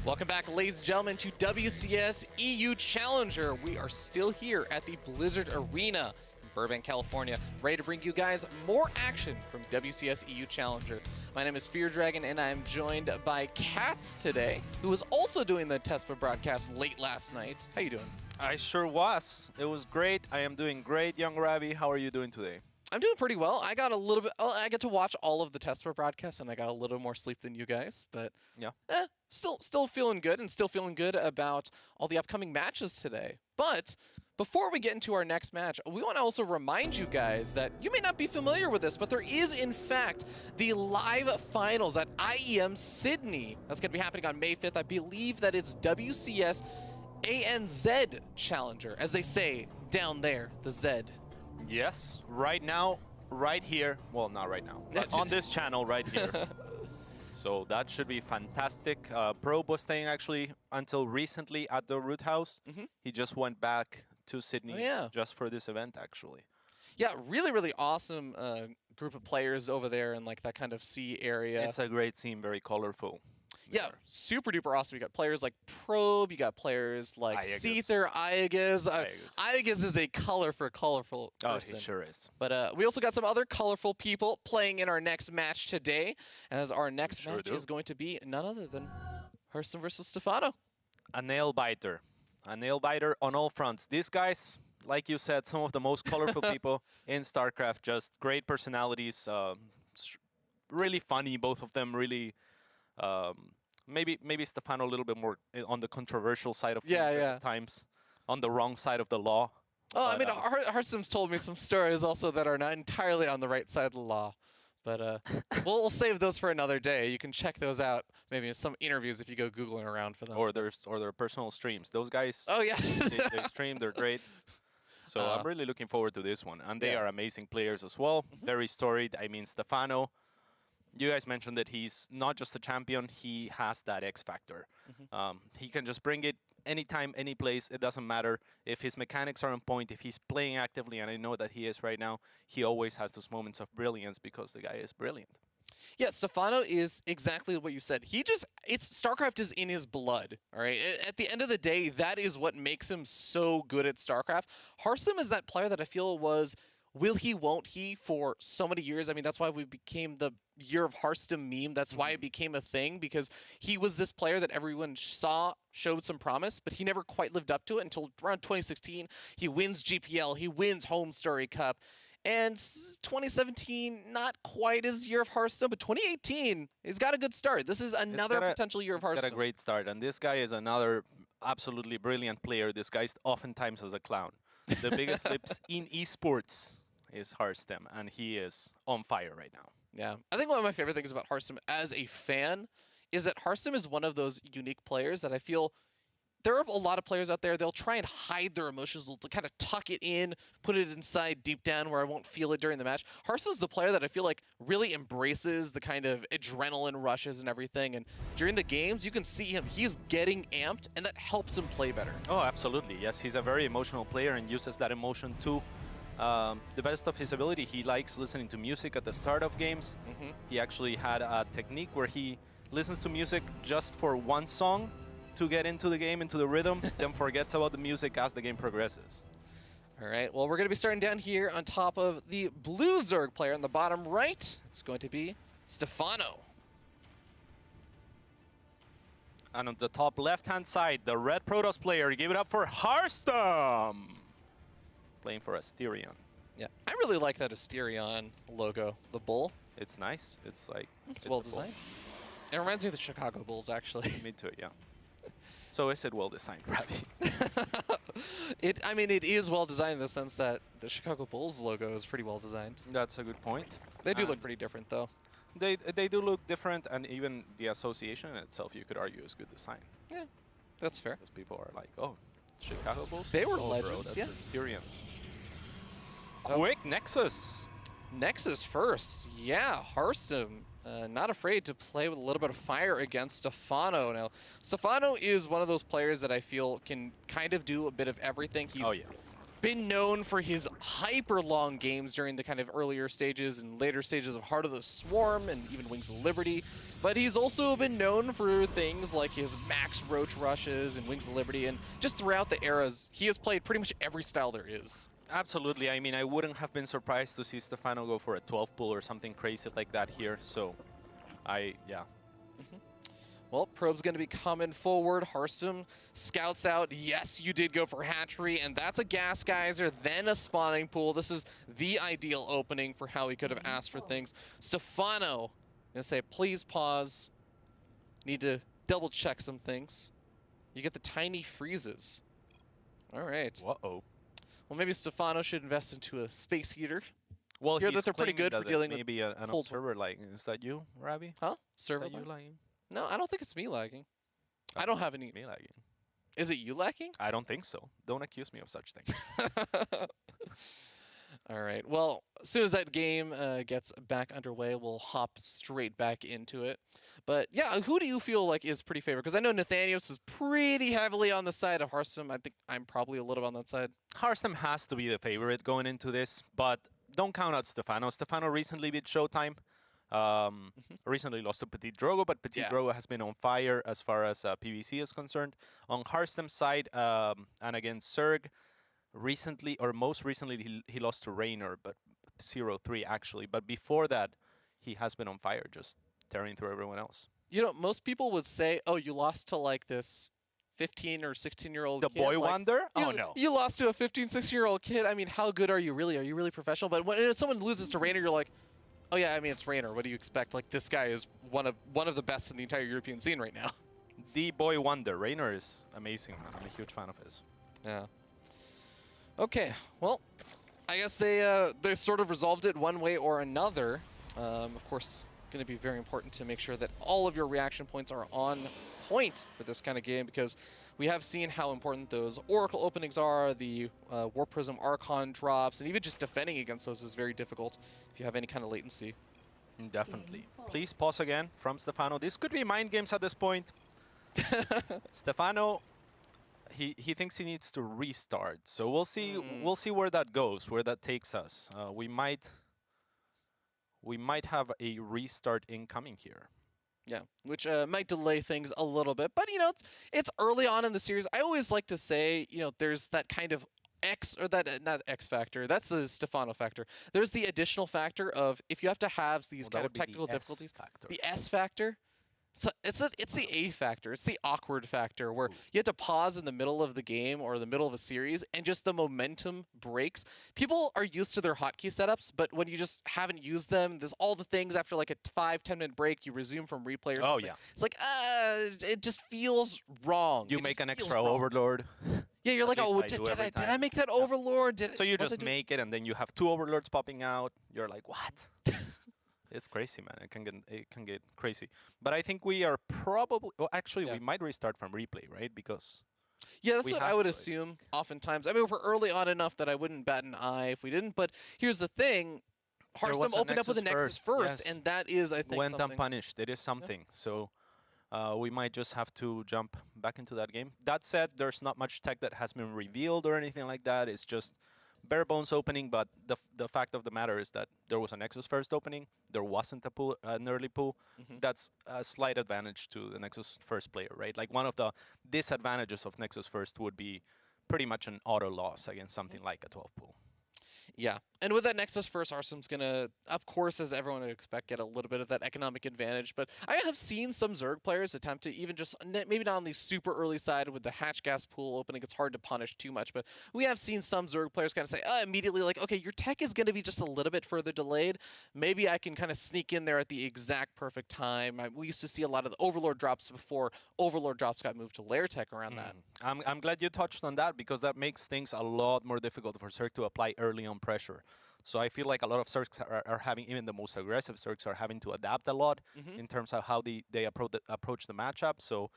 Welcome back, ladies and gentlemen, to WCS EU Challenger. We are still here at the Blizzard Arena in Burbank, California, ready to bring you guys more action from WCS EU Challenger. My name is Fear Dragon, and I am joined by Katz today, who was also doing the TESPA broadcast late last night. How you doing? I sure was. It was great. I am doing great, young Ravi. How are you doing today? I'm doing pretty well. I got a little bit. I get to watch all of the TESPA broadcasts, and I got a little more sleep than you guys. But yeah, still feeling good, and still feeling good about all the upcoming matches today. But before we get into our next match, we want to also remind you guys that you may not be familiar with this, but there is, in fact, the live finals at IEM Sydney. That's going to be happening on May 5th. I believe that it's WCS ANZ Challenger, as they say down there, the Z. Yes, right now, right here. Well, not right now, but on this channel right here. So that should be fantastic. Probe was staying actually until recently at the Root House. He just went back to Sydney just for this event, actually. Yeah, really, really awesome group of players over there in like that kind of sea area. It's a great scene, very colorful. Yeah, super duper awesome. You got players like Probe, you got players like Seether, Iagas. Iagas is a colorful person. Oh, he sure is. But we also got some other colorful people playing in our next match today, as our next match is going to be none other than Harstem versus Stephano. A nail biter. A nail biter on all fronts. These guys, like you said, some of the most colorful people in StarCraft, just great personalities, really funny, both of them, really... Maybe Stephano a little bit more on the controversial side of things at times, on the wrong side of the law. Oh, I mean, Harstem's told me some stories also that are not entirely on the right side of the law. But we'll save those for another day. You can check those out, maybe in some interviews if you go Googling around for them. Or their personal streams. Those guys, they stream, they're great. So I'm really looking forward to this one. And they are amazing players as well, very storied. I mean, Stephano, you guys mentioned that he's not just a champion, he has that X factor. He can just bring it anytime, any place, it doesn't matter. If his mechanics are on point, if he's playing actively, and I know that he is right now, he always has those moments of brilliance because the guy is brilliant. Yeah, Stephano is exactly what you said. StarCraft is in his blood, all right? At the end of the day, that is what makes him so good at StarCraft. Harstem is that player that I feel was will he, won't he for so many years. I mean, that's why we became the Year of Harstem meme. That's why it became a thing, because he was this player that everyone showed some promise, but he never quite lived up to it until around 2016. He wins GPL, he wins Home Story Cup, and 2017, not quite his Year of Harstem, but 2018, he's got a good start. This is another potential Year of Harstem. He's got a great start, and this guy is another absolutely brilliant player, disguised oftentimes as a clown. The biggest lips in esports is Harstem, and he is on fire right now. Yeah, I think one of my favorite things about Harstem as a fan is that Harstem is one of those unique players that I feel there are a lot of players out there, they'll try and hide their emotions, they'll kind of tuck it in, put it inside deep down where I won't feel it during the match. Harstem's the player that I feel like really embraces the kind of adrenaline rushes and everything, and during the games, you can see him, he's getting amped, and that helps him play better. Oh, absolutely, yes, he's a very emotional player and uses that emotion to the best of his ability. He likes listening to music at the start of games. He actually had a technique where he listens to music just for one song to get into the game, into the rhythm, then forgets about the music as the game progresses. All right, well, we're going to be starting down here on top of the blue Zerg player on the bottom right. It's going to be Stephano. And on the top left-hand side, the red Protoss player. Give it up for Harstem, playing for Asterion. Yeah, I really like that Asterion logo, the bull. It's nice. It's like it's well designed. It reminds me of the Chicago Bulls, actually. Me too, yeah. So is it well designed, Ravi? I mean, it is well designed in the sense that the Chicago Bulls logo is pretty well designed. That's a good point. They do look pretty different, though. They do look different, and even the association itself, you could argue, is good design. Yeah, that's fair. Because people are like, oh, Chicago Bulls? They were legends, bro, that's yeah. Asterion. Quick, Nexus. Nexus first. Yeah, Harstem. Not afraid to play with a little bit of fire against Stephano. Now, Stephano is one of those players that I feel can kind of do a bit of everything. He's been known for his hyper long games during the kind of earlier stages and later stages of Heart of the Swarm and even Wings of Liberty. But he's also been known for things like his max roach rushes and Wings of Liberty, and just throughout the eras, he has played pretty much every style there is. Absolutely. I mean, I wouldn't have been surprised to see Stephano go for a 12 pull or something crazy like that here. So, yeah. Well, Probe's going to be coming forward. Harstem scouts out. Yes, you did go for hatchery, and that's a gas geyser, then a spawning pool. This is the ideal opening for how he could have asked for things. Stephano, I'm going to say, please pause. Need to double check some things. You get the tiny freezes. All right. Uh-oh. Well, maybe Stephano should invest into a space heater. Well, hear that they're pretty good for dealing with maybe an observer lagging. Is that you, Ravi? Huh? Server is that you lagging? No, I don't think it's me lagging. I don't have any. It's me lagging. Is it you lagging? I don't think so. Don't accuse me of such things. All right. Well, as soon as that game gets back underway, we'll hop straight back into it. But yeah, who do you feel like is pretty favored? Because I know Nathanios is pretty heavily on the side of Harstem. I think I'm probably a little bit on that side. Harstem has to be the favorite going into this, but don't count out Stephano. Stephano recently beat Showtime. Recently lost to Petit Drogo, but Petit Drogo has been on fire as far as PvZ is concerned. On Harstem's side, and against Zerg, recently, or most recently, he lost to Raynor, but 0-3 actually. But before that, he has been on fire, just tearing through everyone else. You know, most people would say, oh, you lost to like this 15 or 16-year-old kid. The boy like, wonder? Oh, no. You lost to a 15, 16-year-old kid. I mean, how good are you really? Are you really professional? But when someone loses to Raynor, you're like, oh yeah, I mean, it's Raynor. What do you expect? Like, this guy is one of the best in the entire European scene right now. The boy wonder. Raynor is amazing, man. I'm a huge fan of his. Yeah. Okay, well, I guess they sort of resolved it one way or another. Of course, going to be very important to make sure that all of your reaction points are on point for this kind of game, because we have seen how important those Oracle openings are, the War Prism Archon drops, and even just defending against those is very difficult if you have any kind of latency. Definitely. Please pause again from Stephano. This could be mind games at this point. Stephano, he thinks he needs to restart. So we'll see where that goes, where that takes us. We might have a restart incoming here. Yeah, which might delay things a little bit, but you know, it's early on in the series. I always like to say, you know, there's that kind of X, or that not X factor. That's the Stephano factor. There's the additional factor of if you have to have these kind of technical difficulties. The S factor. So it's the A factor. It's the awkward factor where you have to pause in the middle of the game or the middle of a series and just the momentum breaks. People are used to their hotkey setups, but when you just haven't used them, there's all the things after like a 5-10 minute break, you resume from replay or something. Yeah. It's like, it just feels wrong. You make an extra overlord. Yeah, you're like, oh, did I make that overlord? So you just make it, and then you have 2 overlords popping out. You're like, what? It's crazy, man. It can get crazy. But I think we are probably... Well, actually, we might restart from replay, right? Because... Yeah, that's what I would assume oftentimes. I mean, we're early on enough that I wouldn't bat an eye if we didn't. But here's the thing. Harstem opened up with a Nexus first, and that is, I think, went something. unpunished. It is something. Yeah. So we might just have to jump back into that game. That said, there's not much tech that has been revealed or anything like that. It's just bare bones opening, but the fact of the matter is that there was a Nexus first opening. There wasn't an early pull. That's a slight advantage to the Nexus first player, right? Like, one of the disadvantages of Nexus first would be pretty much an auto loss against something like a 12 pull. Yeah, and with that Nexus first, Harstem's going to, of course, as everyone would expect, get a little bit of that economic advantage. But I have seen some Zerg players attempt to even just, maybe not on the super early side with the hatch gas pool opening, it's hard to punish too much. But we have seen some Zerg players kind of say, immediately, like, okay, your tech is going to be just a little bit further delayed. Maybe I can kind of sneak in there at the exact perfect time. We used to see a lot of the Overlord drops before Overlord drops got moved to layer tech around that. I'm glad you touched on that, because that makes things a lot more difficult for Zerg to apply early on pressure. So I feel like a lot of Zergs are having, even the most aggressive Zergs are having to adapt a lot in terms of how they approach the matchup. So,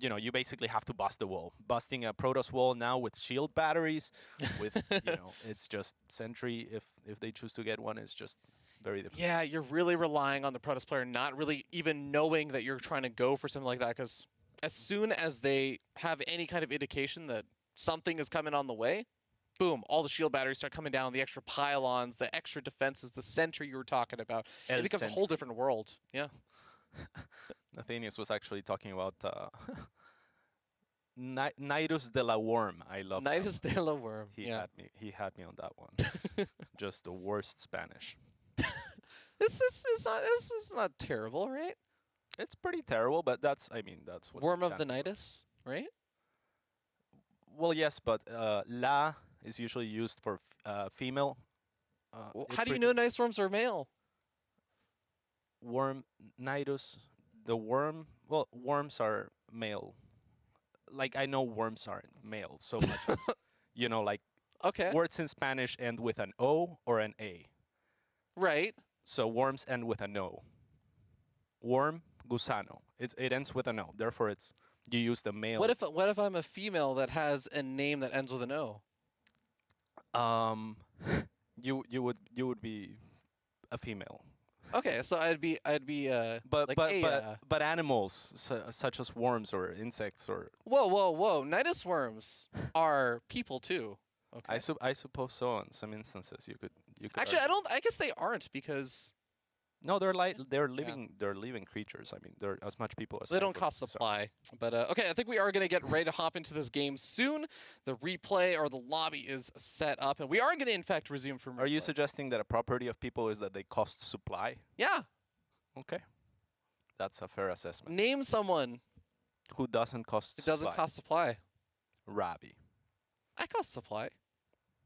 you know, you basically have to bust the wall. Busting a Protoss wall now with shield batteries, with, you know, it's just Sentry, if they choose to get one, it's just very difficult. Yeah, you're really relying on the Protoss player not really even knowing that you're trying to go for something like that, because as soon as they have any kind of indication that something is coming on the way, boom, all the shield batteries start coming down, the extra pylons, the extra defenses, the sentry you were talking about. It becomes a whole different world. Yeah. Nathanius was actually talking about Nidus de la Worm. I love Nidus de la Worm. He had me on that one. Just the worst Spanish. This is not terrible, right? It's pretty terrible, but that's what Worm of the Nidus, right? Well, yes, but la is usually used for female. Well, how do you know nice worms are male? Worm, Nidus, the worm. Well, worms are male. Like, I know worms aren't male so much as, like words in Spanish end with an O or an A. Right. So worms end with an O. Worm, gusano. It ends with an O. Therefore, you use the male. What if I'm a female that has a name that ends with an O? You would be a female. Okay, so I'd be but animals such as worms or insects or whoa, Nidus worms are people too. Okay. I suppose so. In some instances, you could actually I guess they aren't because no, they're living creatures. I mean, they're as much people as they don't cost supply. So. But okay, I think we are gonna get ready to hop into this game soon. The replay or the lobby is set up, and we are gonna in fact resume from. Are you suggesting that a property of people is that they cost supply? Yeah. Okay, that's a fair assessment. Name someone who doesn't cost. It doesn't cost supply. Rabi. I cost supply.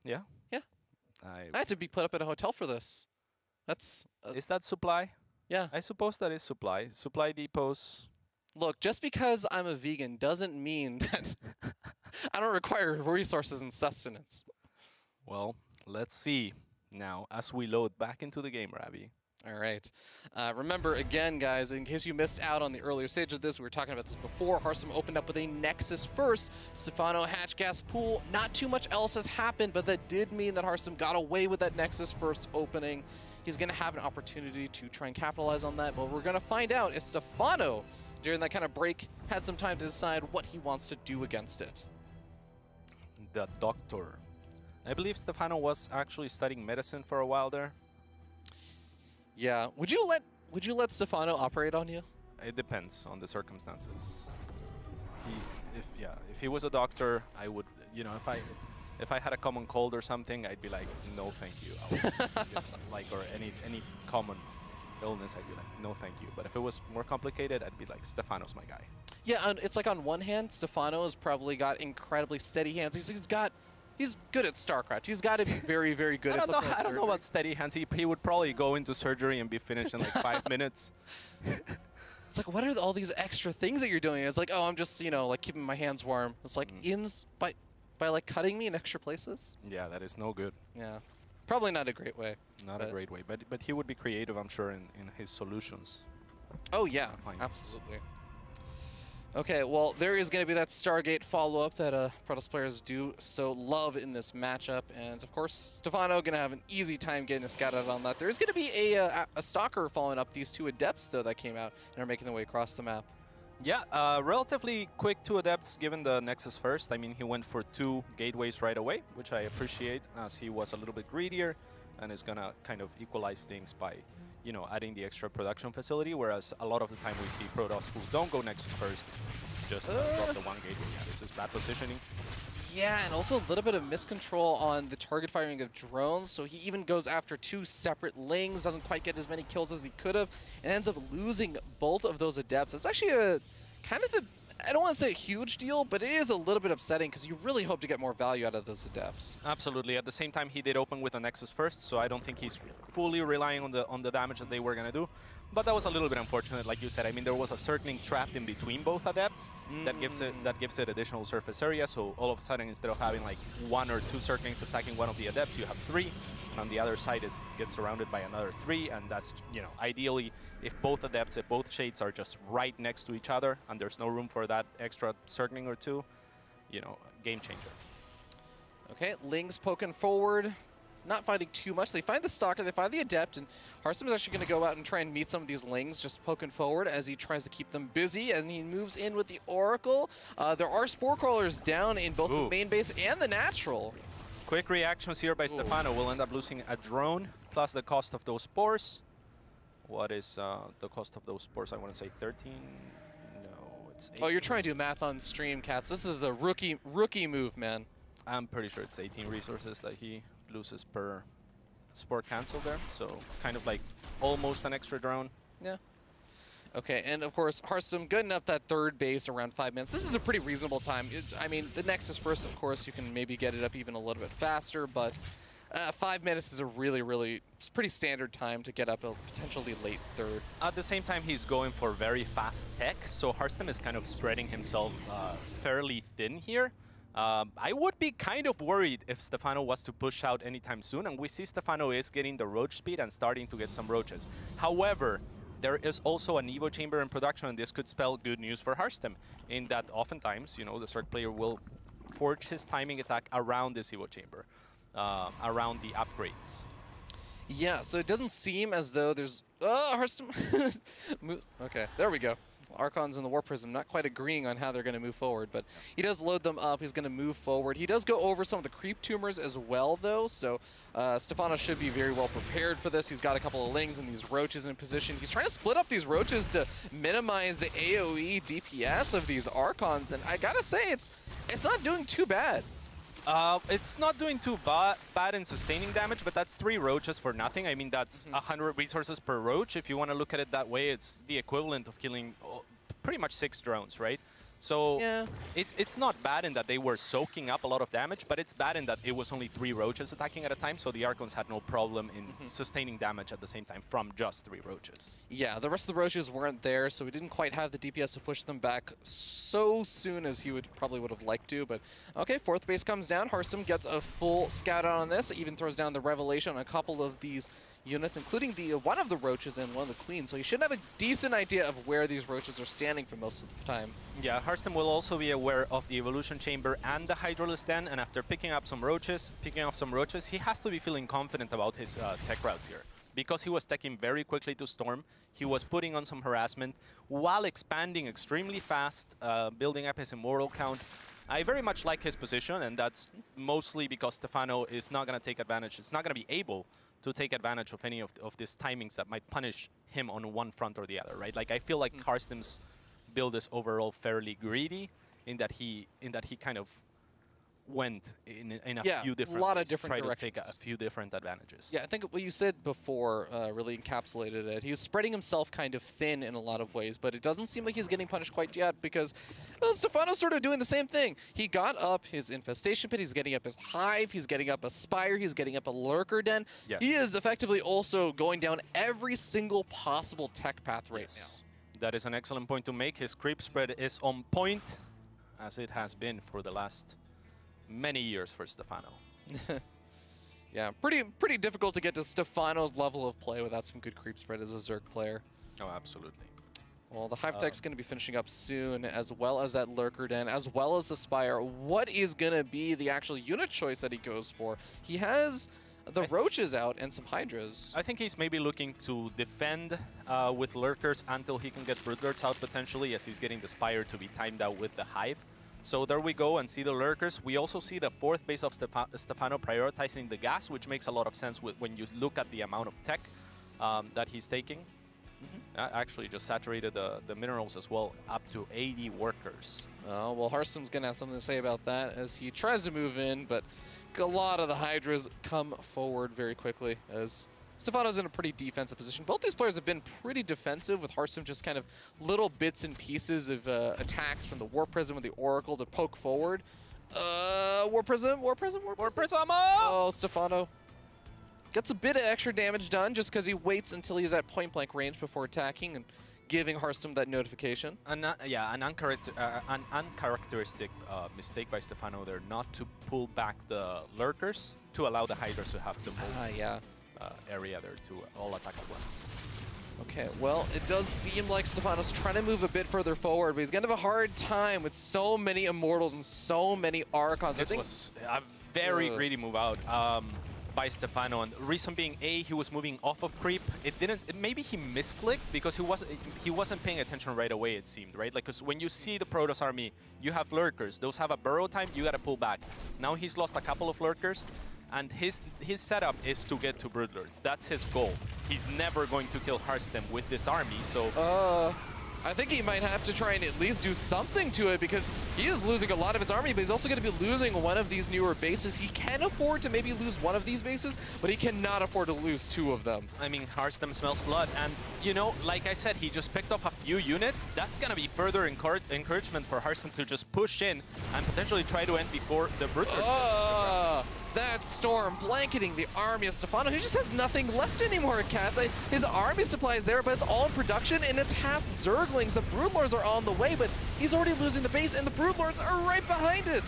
Yeah. Yeah. I had to be put up in a hotel for this. That's is that supply? Yeah. I suppose that is supply. Supply depots. Look, just because I'm a vegan doesn't mean that I don't require resources and sustenance. Well, let's see now as we load back into the game, Rabi. All right. Remember, again, guys, in case you missed out on the earlier stage of this, we were talking about this before. Harstem opened up with a Nexus first. Stephano hatch gas pool. Not too much else has happened, but that did mean that Harstem got away with that Nexus first opening. He's going to have an opportunity to try and capitalize on that, but we're going to find out if Stephano, during that kind of break, had some time to decide what he wants to do against it. The doctor. I believe Stephano was actually studying medicine for a while there. Yeah. Would you let Stephano operate on you? It depends on the circumstances. If he was a doctor, I would, if I had a common cold or something, I'd be like, no, thank you. Or any common illness, I'd be like, no, thank you. But if it was more complicated, I'd be like, Stephano's my guy. Yeah, and it's like on one hand, Stephano has probably got incredibly steady hands. He's good at StarCraft. He's got to be very, very good at something. I don't know about steady hands. He would probably go into surgery and be finished in like 5 minutes. It's like, what are all these extra things that you're doing? It's like, oh, I'm just, like keeping my hands warm. It's like, by like cutting me in extra places? Yeah, that is no good. Yeah. Probably not a great way. Not a great way. But he would be creative, I'm sure, in his solutions. Oh, yeah. Absolutely. Okay, well, there is going to be that Stargate follow-up that Protoss players do so love in this matchup. And, of course, Stephano going to have an easy time getting a scout out on that. There is going to be a Stalker following up these two Adepts, though, that came out and are making their way across the map. Yeah, relatively quick 2 Adepts given the Nexus first. I mean, he went for 2 gateways right away, which I appreciate, as he was a little bit greedier and is going to kind of equalize things by, adding the extra production facility, whereas a lot of the time we see Protoss who don't go Nexus first, just drop the 1 gateway. Yeah, this is bad positioning. Yeah, and also a little bit of miscontrol on the target firing of drones, so he even goes after 2 separate lings, doesn't quite get as many kills as he could have, and ends up losing both of those Adepts. It's actually a kind of I don't want to say a huge deal, but it is a little bit upsetting because you really hope to get more value out of those Adepts. Absolutely. At the same time, he did open with a Nexus first, so I don't think he's fully relying on the damage that they were going to do. But that was a little bit unfortunate, like you said. I mean, there was a circling trapped in between both Adepts that gives it additional surface area. So all of a sudden, instead of having like 1 or 2 circlings attacking one of the Adepts, you have 3. And on the other side, it gets surrounded by another 3. And that's, ideally, if both Adepts, if both Shades are just right next to each other and there's no room for that extra circling or 2, game changer. Okay, Ling's poking forward. Not finding too much. They find the Stalker, they find the Adept, and Harstem is actually going to go out and try and meet some of these Lings, just poking forward as he tries to keep them busy, and he moves in with the Oracle. There are Spore Crawlers down in both the main base and the Natural. Quick reactions here by Stephano. Will end up losing a drone, plus the cost of those spores. What is the cost of those spores? I want to say 13. No, it's 8. Oh, you're trying to do math on stream, Cats. This is a rookie move, man. I'm pretty sure it's 18 resources that he loses per spore cancel there. So kind of like almost an extra drone. Yeah. Okay, and of course, Harstem getting up that third base around 5 minutes. This is a pretty reasonable time. I mean, the Nexus first, of course, you can maybe get it up even a little bit faster, but 5 minutes is a really pretty standard time to get up a potentially late third. At the same time, he's going for very fast tech, so Harstem is kind of spreading himself fairly thin here. I would be kind of worried if Stephano was to push out anytime soon, and we see Stephano is getting the roach speed and starting to get some roaches. However, there is also an Evo chamber in production, and this could spell good news for Harstem, in that oftentimes, you know, the Zerg player will forge his timing attack around this Evo chamber, around the upgrades. Yeah, so it doesn't seem as though there's... Oh, Harstem! Okay, there we go. Archons and the War Prism not quite agreeing on how they're going to move forward, but he does load them up. He's going to move forward. He does go over some of the creep tumors as well, though, so Stephano should be very well prepared for this. He's got a couple of lings and these roaches in position. He's trying to split up these roaches to minimize the AoE DPS of these Archons, and I gotta say, it's not doing too bad. It's not doing too bad in sustaining damage, but that's 3 roaches for nothing. I mean, that's 100 resources per roach. If you want to look at it that way, it's the equivalent of killing pretty much 6 drones, right? So yeah, it's not bad in that they were soaking up a lot of damage, but it's bad in that it was only 3 roaches attacking at a time, so the Archons had no problem in sustaining damage at the same time from just 3 roaches. Yeah, the rest of the roaches weren't there, so we didn't quite have the DPS to push them back so soon as he probably would have liked to, but okay, 4th base comes down. Harstem gets a full scout out on this, even throws down the Revelation on a couple of these units, including the one of the roaches and one of the queens, so he should have a decent idea of where these roaches are standing for most of the time. Yeah, Harstem will also be aware of the evolution chamber and the Hydralisk Den, and after picking off some roaches, he has to be feeling confident about his tech routes here. Because he was teching very quickly to Storm, he was putting on some harassment while expanding extremely fast, building up his immortal count. I very much like his position, and that's mostly because Stephano is not going to take advantage. It's not going to be able to take advantage of any of these timings that might punish him on one front or the other, right? Like, I feel like Harstem's build is overall fairly greedy in that he kind of went in a few different ways, different tried to take a few different advantages. Yeah, I think what you said before really encapsulated it. He was spreading himself kind of thin in a lot of ways, but it doesn't seem like he's getting punished quite yet because Stephano's sort of doing the same thing. He got up his Infestation Pit, he's getting up his Hive, he's getting up a Spire, he's getting up a Lurker Den. Yes. He is effectively also going down every single possible tech path right now. That is an excellent point to make. His creep spread is on point, as it has been for the last many years for Stephano. Yeah, pretty difficult to get to Stephano's level of play without some good creep spread as a Zerg player. Oh, absolutely. Well, the Hive Tech's going to be finishing up soon, as well as that Lurker Den, as well as the Spire. What is going to be the actual unit choice that he goes for? He has the Roaches out and some Hydras. I think he's maybe looking to defend with Lurkers until he can get Broodlords out potentially, as he's getting the Spire to be timed out with the Hive. So there we go and see the Lurkers. We also see the 4th base of Stephano prioritizing the gas, which makes a lot of sense when you look at the amount of tech that he's taking. Actually just saturated the minerals as well, up to 80 workers. Well, Harstem's going to have something to say about that as he tries to move in, but a lot of the Hydras come forward very quickly as Stephano's in a pretty defensive position. Both these players have been pretty defensive, with Harstem just kind of little bits and pieces of attacks from the War Prism or the Oracle to poke forward. War Prism. Oh, Stephano gets a bit of extra damage done just because he waits until he's at point-blank range before attacking and giving Harstem that notification. Yeah, an uncharacteristic mistake by Stephano there, not to pull back the Lurkers to allow the Hydras to have the most area there to all attack at once. Okay, well, it does seem like Stephano's trying to move a bit further forward, but he's going to have a hard time with so many Immortals and so many Archons. This was a very greedy move out. by Stephano, and the reason being, he was moving off of creep. Maybe he misclicked because he wasn't paying attention right away, it seemed, right? Like, because when you see the Protoss army, you have Lurkers. Those have a burrow time, you gotta pull back. Now he's lost a couple of Lurkers, and his setup is to get to Broodlords. That's his goal. He's never going to kill Harstem with this army, so... I think he might have to try and at least do something to it, because he is losing a lot of his army, but he's also going to be losing one of these newer bases. He can afford to maybe lose one of these bases, but he cannot afford to lose two of them. I mean, Harstem smells blood, and, you know, like I said, he just picked off a few units. That's going to be further encouragement for Harstem to just push in and potentially try to end before the Broodlord. That storm blanketing the army of Stephano. He just has nothing left anymore, Cats. His army supply is there, but it's all in production, and it's half Zerglings. The Broodlords are on the way, but he's already losing the base, and the Broodlords are right behind it.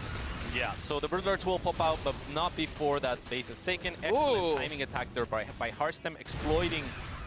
Yeah, so the Broodlords will pop out, but not before that base is taken. Excellent timing attack there by Harstem, exploiting...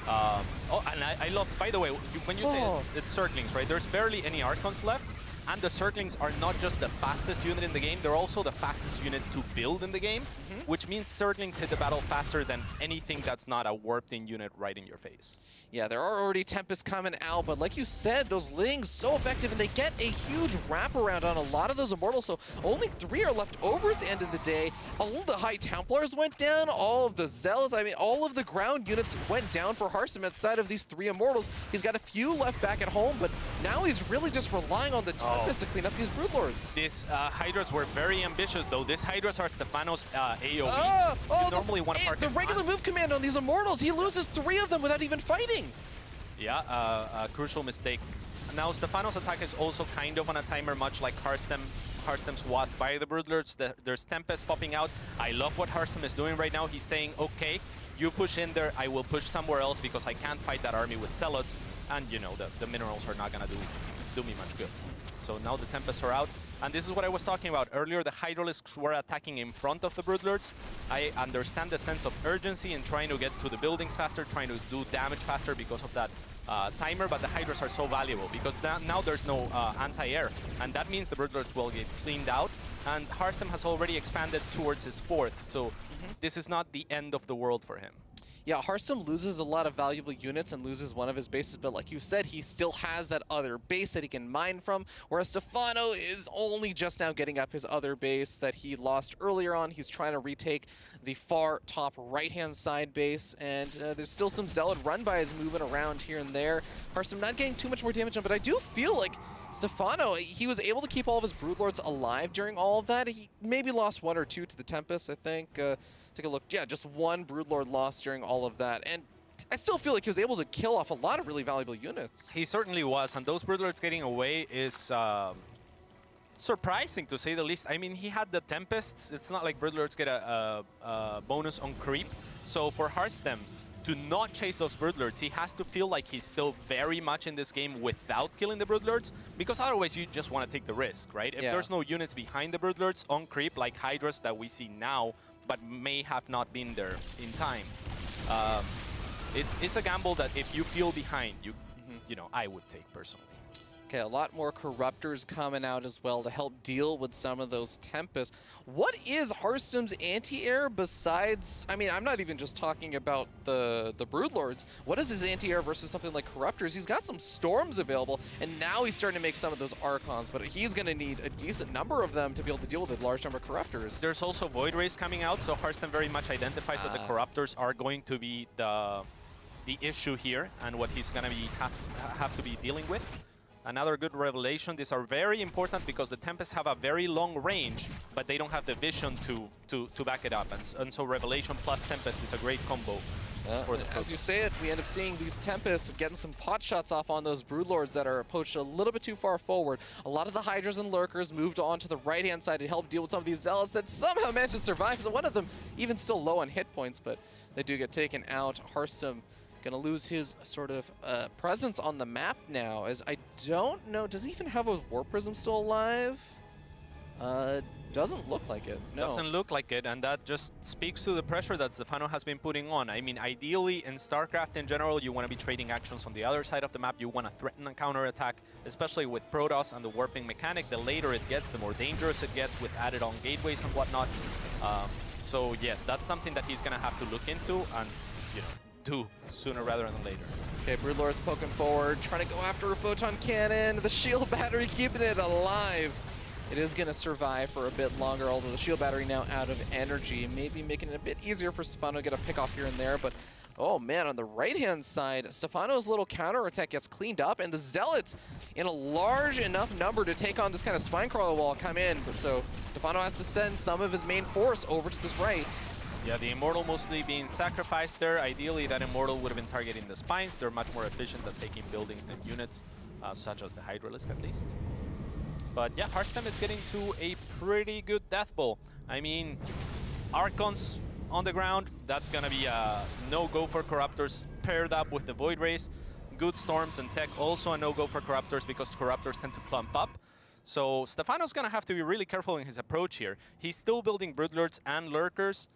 and I love, by the way, when you say it's Zerglings, right? There's barely any Archons left. And the Zerglings are not just the fastest unit in the game, they're also the fastest unit to build in the game, which means Zerglings hit the battle faster than anything that's not a warped-in unit right in your face. Yeah, there are already Tempests coming out, but like you said, those Lings so effective, and they get a huge wraparound on a lot of those Immortals, so only 3 are left over at the end of the day. All of the High Templars went down, all of the Zealots, I mean, all of the ground units went down for Harstem outside of these 3 Immortals. He's got a few left back at home, but now he's really just relying on the Tempests to clean up these Broodlords. These Hydras were very ambitious, though. These Hydras are Stephano's AoE. You normally want to park the regular move command on these Immortals, he loses 3 of them without even fighting. Yeah, a crucial mistake. Now, Stephano's attack is also kind of on a timer, much like Harstem's was by the Broodlords. There's Tempest popping out. I love what Harstem is doing right now. He's saying, okay, you push in there, I will push somewhere else because I can't fight that army with Zealots. And, you know, the minerals are not going to do me much good. So now the Tempests are out. And this is what I was talking about earlier. The Hydralisks were attacking in front of the Broodlords. I understand the sense of urgency in trying to get to the buildings faster, trying to do damage faster because of that timer, but the Hydras are so valuable because now there's no anti-air. And that means the Broodlords will get cleaned out. And Harstem has already expanded towards his 4th, so this is not the end of the world for him. Yeah, Harstem loses a lot of valuable units and loses one of his bases, but like you said, he still has that other base that he can mine from, whereas Stephano is only just now getting up his other base that he lost earlier on. He's trying to retake the far top right-hand side base, and there's still some Zealot run-bys moving around here and there. Harstem not getting too much more damage on, but I do feel like Stephano, he was able to keep all of his Broodlords alive during all of that. He maybe lost 1 or 2 to the Tempest, I think. Take a look. Yeah, just 1 Broodlord lost during all of that. And I still feel like he was able to kill off a lot of really valuable units. He certainly was, and those Broodlords getting away is surprising, to say the least. I mean, he had the Tempests. It's not like Broodlords get a bonus on creep. So for Harstem to not chase those Broodlords, he has to feel like he's still very much in this game without killing the Broodlords, because otherwise you just want to take the risk, right? If there's no units behind the Broodlords on creep, like Hydras that we see now, but may have not been there in time, it's a gamble that if you feel behind, you know, I would take personally. Okay, a lot more Corruptors coming out as well to help deal with some of those Tempests. What is Harstem's anti-air besides, I mean, I'm not even just talking about the Broodlords. What is his anti-air versus something like Corruptors? He's got some Storms available, and now he's starting to make some of those Archons, but he's going to need a decent number of them to be able to deal with a large number of Corruptors. There's also Void Rays coming out, so Harstem very much identifies that the Corruptors are going to be the issue here, and what he's going to be have to be dealing with. Another good revelation. These are very important because the Tempests have a very long range, but they don't have the vision to back it up. And so Revelation plus Tempest is a great combo. As you say it, we end up seeing these Tempests getting some pot shots off on those Broodlords that are poached a little bit too far forward. A lot of the Hydras and Lurkers moved on to the right-hand side to help deal with some of these Zealots that somehow managed to survive. So one of them even still low on hit points, but they do get taken out. Harstem gonna lose his sort of presence on the map now, as I don't know, does he even have his War Prism still alive? Doesn't look like it, no. Doesn't look like it, and that just speaks to the pressure that Stephano has been putting on. I mean, ideally, in StarCraft in general, you want to be trading actions on the other side of the map. You want to threaten a counterattack, especially with Protoss and the warping mechanic. The later it gets, the more dangerous it gets with added-on gateways and whatnot. So yes, that's something that he's going to have to look into and, you know, do sooner rather than later. Okay, Broodlord's poking forward, trying to go after a photon cannon. The shield battery keeping it alive. It is going to survive for a bit longer, although the shield battery now out of energy, maybe making it a bit easier for Stephano to get a pick off here and there. But oh man, on the right-hand side, Stephano's little counterattack gets cleaned up, and the Zealots, in a large enough number to take on this kind of Spinecrawler wall, come in. So Stephano has to send some of his main force over to this right. Yeah, the Immortal mostly being sacrificed there. Ideally, that Immortal would have been targeting the Spines. They're much more efficient at taking buildings than units, such as the Hydralisk at least. But yeah, Harstem is getting to a pretty good death bowl. I mean, Archons on the ground, that's gonna be a no-go for Corruptors, paired up with the Void Rays. Good Storms and Tech also a no-go for Corruptors because Corruptors tend to clump up. So Stephano's gonna have to be really careful in his approach here. He's still building Broodlords and Lurkers,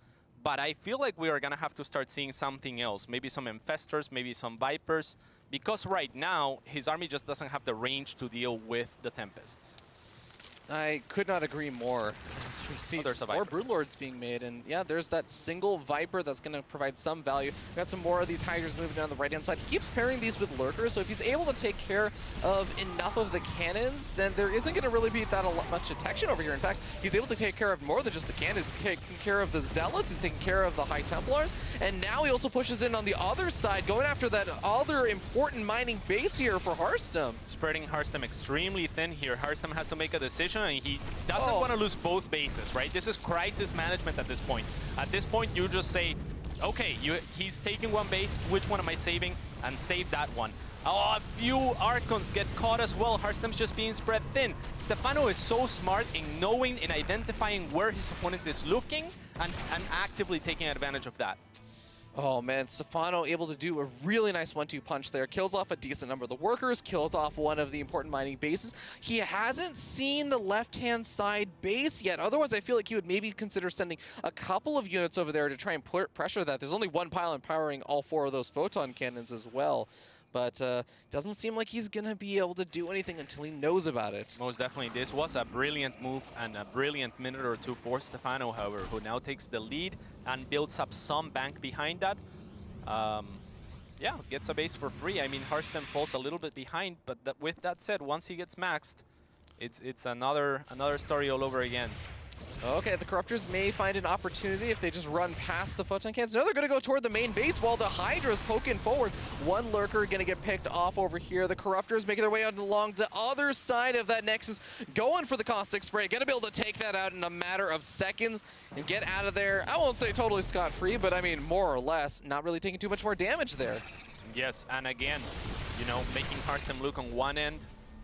but I feel like we are gonna have to start seeing something else. Maybe some Infestors, maybe some Vipers, because right now his army just doesn't have the range to deal with the Tempests. I could not agree more. As we see more Broodlords being made, and yeah, there's that single Viper that's going to provide some value. We got some more of these Hydras moving down the right-hand side. He keeps pairing these with Lurkers, so if he's able to take care of enough of the cannons, then there isn't going to really be that much detection over here. In fact, he's able to take care of more than just the cannons. He's taking care of the Zealots, he's taking care of the High Templars, and now he also pushes in on the other side, going after that other important mining base here for Harstem. Spreading Harstem extremely thin here. Harstem has to make a decision, and he doesn't want to lose both bases, right? This is crisis management at this point. At this point, you just say, okay, he's taking one base, which one am I saving? And save that one. Oh, a few Archons get caught as well. Harstem's just being spread thin. Stephano is so smart in knowing and identifying where his opponent is looking and actively taking advantage of that. Oh man, Stephano able to do a really nice 1-2 punch there. Kills off a decent number of the workers, kills off one of the important mining bases. He hasn't seen the left-hand side base yet. Otherwise, I feel like he would maybe consider sending a couple of units over there to try and pressure that. There's only one pylon powering all 4 of those photon cannons as well. But doesn't seem like he's going to be able to do anything until he knows about it. Most definitely. This was a brilliant move and a brilliant minute or two for Stephano, however, who now takes the lead and builds up some bank behind that. Yeah, gets a base for free. I mean, Harstem falls a little bit behind, but with that said, once he gets maxed, it's another story all over again. Okay, the Corruptors may find an opportunity if they just run past the photon cannons. No, they're going to go toward the main base while the Hydra's poking forward. One Lurker going to get picked off over here. The Corruptors making their way out along the other side of that Nexus, going for the Caustic Spray. Going to be able to take that out in a matter of seconds and get out of there. I won't say totally scot-free, but I mean, more or less, not really taking too much more damage there. Yes, and again, you know, making Harstem look on one end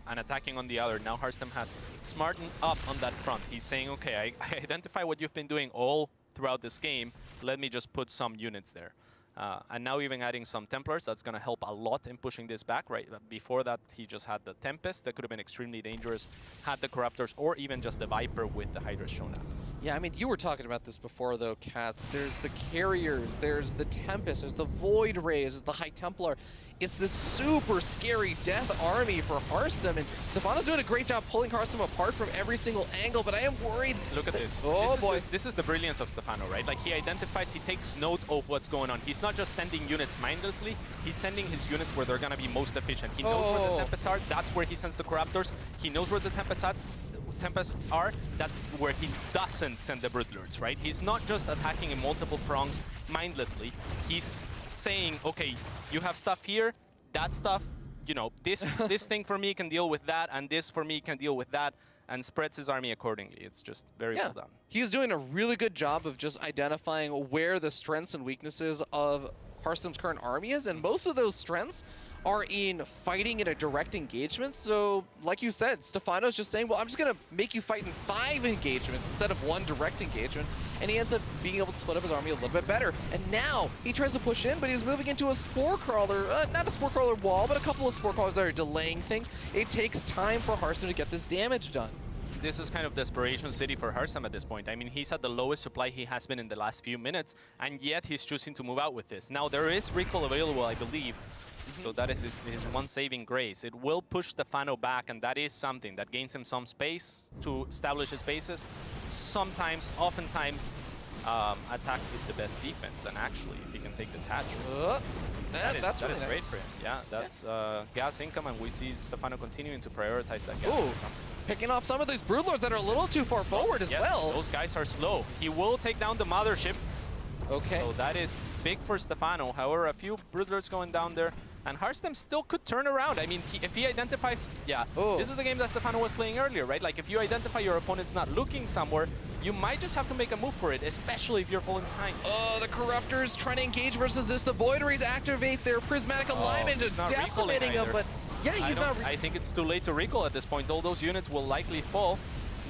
and attacking on the other. Now Harstem has smartened up on that front. He's saying, okay, I identify what you've been doing all throughout this game. Let me just put some units there. And now even adding some Templars, that's going to help a lot in pushing this back, right? Before that, he just had the Tempest. That could have been extremely dangerous, had the Corruptors, or even just the Viper with the Hydra shown up. Yeah, I mean, you were talking about this before, though, Cats. There's the Carriers, there's the Tempest, there's the Void Rays, there's the High Templar. It's this super scary death army for Harstem, and Stephano's doing a great job pulling Harstem apart from every single angle, but I am worried. Look at this. Oh boy. This is the brilliance of Stephano, right? Like, he identifies, he takes note of what's going on. He's not just sending units mindlessly, he's sending his units where they're going to be most efficient. He knows where the Tempests are, that's where he sends the Corruptors. He knows where the Tempests are, that's where he doesn't send the Broodlords, right? He's not just attacking in multiple prongs mindlessly. He's saying, okay, you have stuff here, that stuff, you know, this thing for me can deal with that, and this for me can deal with that, and spreads his army accordingly. It's just very well done. He's doing a really good job of just identifying where the strengths and weaknesses of Harstem's current army is, and most of those strengths are in fighting in a direct engagement. So, like you said, Stephano's just saying, well, I'm just going to make you fight in 5 engagements instead of 1 direct engagement. And he ends up being able to split up his army a little bit better. And now he tries to push in, but he's moving into a Spore Crawler, not a Spore Crawler wall, but a couple of Spore Crawlers that are delaying things. It takes time for Harstem to get this damage done. This is kind of desperation city for Harstem at this point. I mean, he's at the lowest supply he has been in the last few minutes, and yet he's choosing to move out with this. Now, there is recall available, I believe, so that is his one saving grace. It will push Stephano back, and that is something that gains him some space to establish his bases. Sometimes, oftentimes, attack is the best defense. And actually, if he can take this hatch, that is really great nice for him. Yeah, that's gas income, and we see Stephano continuing to prioritize that gas income. Picking off some of these Broodlords that are a little too far forward as well. Those guys are slow. He will take down the mothership. Okay. So that is big for Stephano. However, a few Broodlords going down there. And Harstem still could turn around. I mean, if he identifies... Yeah, this is the game that Stephano was playing earlier, right? Like, if you identify your opponent's not looking somewhere, you might just have to make a move for it, especially if you're falling behind. Oh, the Corruptors trying to engage versus this. The Void Rays activate their prismatic alignment, just decimating him, but... Yeah, he's not... I think it's too late to recall at this point. All those units will likely fall.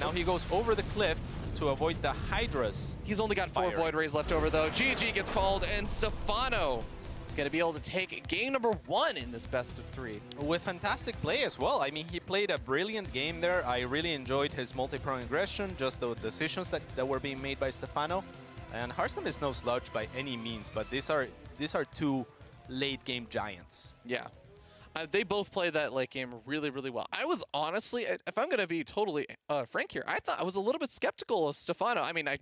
Now he goes over the cliff to avoid the Hydras. He's only got 4 Void Rays left over, though. GG gets called, and Stephano is going to be able to take game number 1 in this best of 3. With fantastic play as well. I mean, he played a brilliant game there. I really enjoyed his multi-prone aggression, just the decisions that were being made by Stephano. And Harstem is no slouch by any means, but these are 2 late-game giants. Yeah. They both played that late game really, really well. I was honestly, if I'm going to be totally frank here, I was a little bit skeptical of Stephano. I mean, I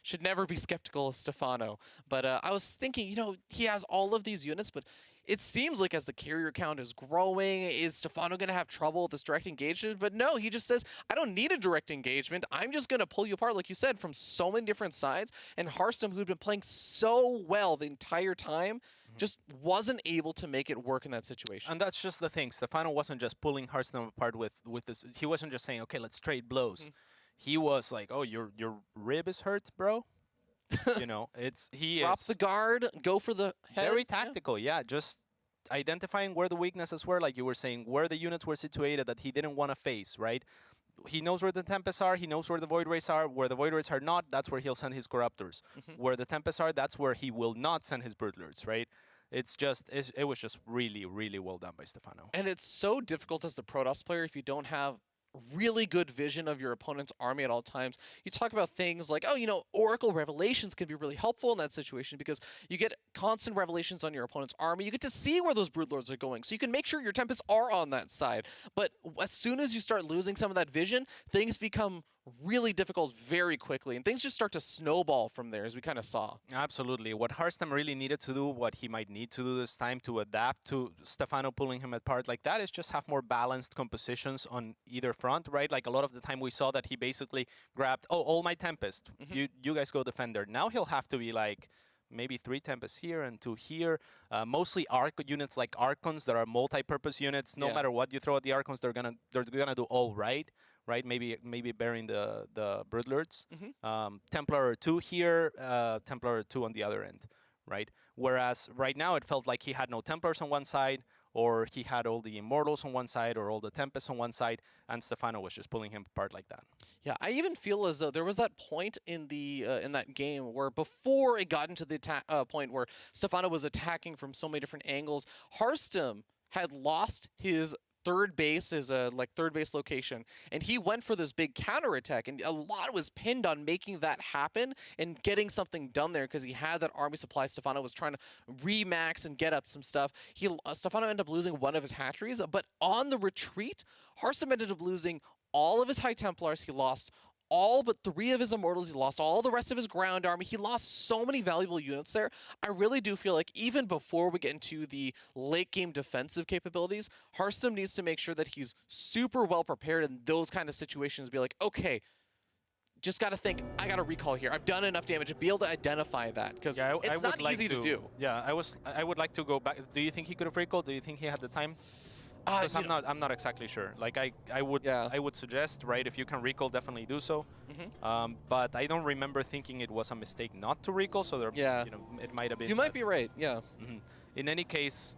should never be skeptical of Stephano, but I was thinking, you know, he has all of these units, but it seems like as the carrier count is growing, is Stephano going to have trouble with this direct engagement? But no, he just says, I don't need a direct engagement. I'm just going to pull you apart, like you said, from so many different sides. And Harstem, who'd been playing so well the entire time, just wasn't able to make it work in that situation. And that's just the thing. Stephano wasn't just pulling Harstem apart with this. He wasn't just saying, okay, let's trade blows. He was like, oh, your rib is hurt, bro. You know, Drop the guard, go for the head. Very tactical, yeah. Just identifying where the weaknesses were, like you were saying, where the units were situated that he didn't want to face, right? He knows where the Tempests are, he knows where the Void Rays are. Where the Void Rays are not, that's where he'll send his Corruptors. Where the Tempests are, that's where he will not send his Broodlords, right? It was just really, really well done by Stephano. And it's so difficult as the Protoss player if you don't have really good vision of your opponent's army at all times. You talk about things like, oh, you know, Oracle Revelations can be really helpful in that situation because you get constant revelations on your opponent's army. You get to see where those Broodlords are going, so you can make sure your Tempests are on that side. But as soon as you start losing some of that vision, things become really difficult very quickly, and things just start to snowball from there, as we kind of saw. Absolutely. What Harstem really needed to do, what he might need to do this time to adapt to Stephano pulling him apart like that, is just have more balanced compositions on either front, right? Like a lot of the time we saw that he basically grabbed, oh, all my Tempest, you guys go defender. Now he'll have to be like, maybe 3 Tempests here and 2 here. Mostly Arc units like Archons that are multi-purpose units. No matter what you throw at the Archons, they're gonna do all right. Right, maybe bearing the Broodlords. Templar 2 here, Templar 2 on the other end, right? Whereas right now it felt like he had no Templars on one side, or he had all the Immortals on one side, or all the Tempests on one side, and Stephano was just pulling him apart like that. Yeah, I even feel as though there was that point in the in that game where before it got into the point where Stephano was attacking from so many different angles, Harstem had lost his third base is a third base location, and he went for this big counterattack, and a lot was pinned on making that happen and getting something done there because he had that army supply. Stephano was trying to remax and get up some stuff. Stephano ended up losing one of his hatcheries, but on the retreat, Harstem ended up losing all of his High Templars. He lost all but 3 of his Immortals. He lost all the rest of his ground army. He lost so many valuable units there. I really do feel like even before we get into the late game defensive capabilities, Harstem needs to make sure that he's super well prepared in those kind of situations. Be like, okay, just got to think, I got to recall here. I've done enough damage to be able to identify that because it's not easy to do. Yeah, I would like to go back. Do you think he could have recalled? Do you think he had the time? Because I'm not exactly sure. Like I would suggest, right, if you can recall, definitely do so. But I don't remember thinking it was a mistake not to recall. So there, you know, it might have been. You might be right. Yeah. In any case,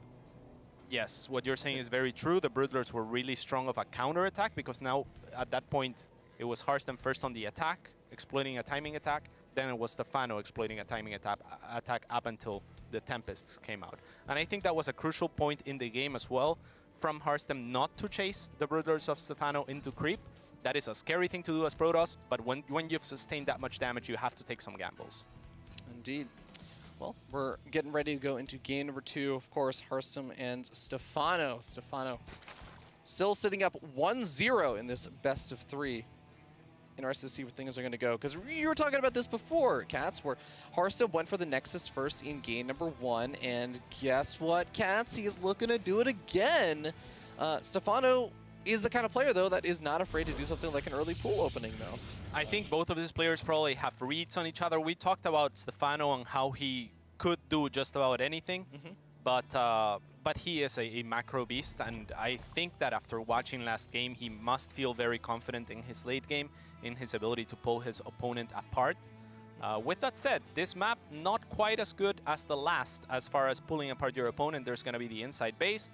yes, what you're saying is very true. The Broodlords were really strong of a counter attack because now at that point it was Harstem first on the attack, exploiting a timing attack. Then it was Stephano exploiting a timing attack up until the Tempests came out. And I think that was a crucial point in the game as well, from Harstem not to chase the Broodlords of Stephano into creep. That is a scary thing to do as Protoss, but when you've sustained that much damage, you have to take some gambles. Indeed. Well, we're getting ready to go into game number 2. Of course, Harstem and Stephano. Stephano still sitting up 1-0 in this best of 3. interested to see where things are going to go. Because you were talking about this before, Cats, where Harstem went for the Nexus first in game number 1. And guess what, Cats? He is looking to do it again. Stephano is the kind of player, though, that is not afraid to do something like an early pool opening, though. I think both of these players probably have reads on each other. We talked about Stephano and how he could do just about anything, but he is a macro beast, and I think that after watching last game, he must feel very confident in his late game, in his ability to pull his opponent apart. With that said, this map not quite as good as the last as far as pulling apart your opponent. There's going to be the inside base.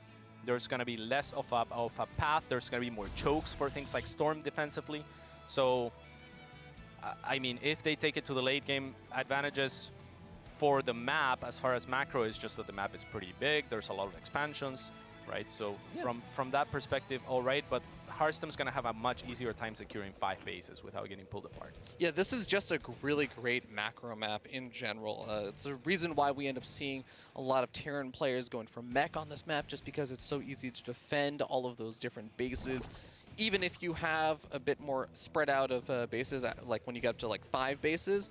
There's going to be less of a path. There's going to be more chokes for things like Storm defensively. So, I mean, if they take it to the late game, advantages for the map as far as macro is just that the map is pretty big. There's a lot of expansions, right? So from that perspective, all right. But Harstem's going to have a much easier time securing 5 bases without getting pulled apart. Yeah, this is just a really great macro map in general. It's a reason why we end up seeing a lot of Terran players going for mech on this map, just because it's so easy to defend all of those different bases. Even if you have a bit more spread out of bases, like when you get up to like 5 bases,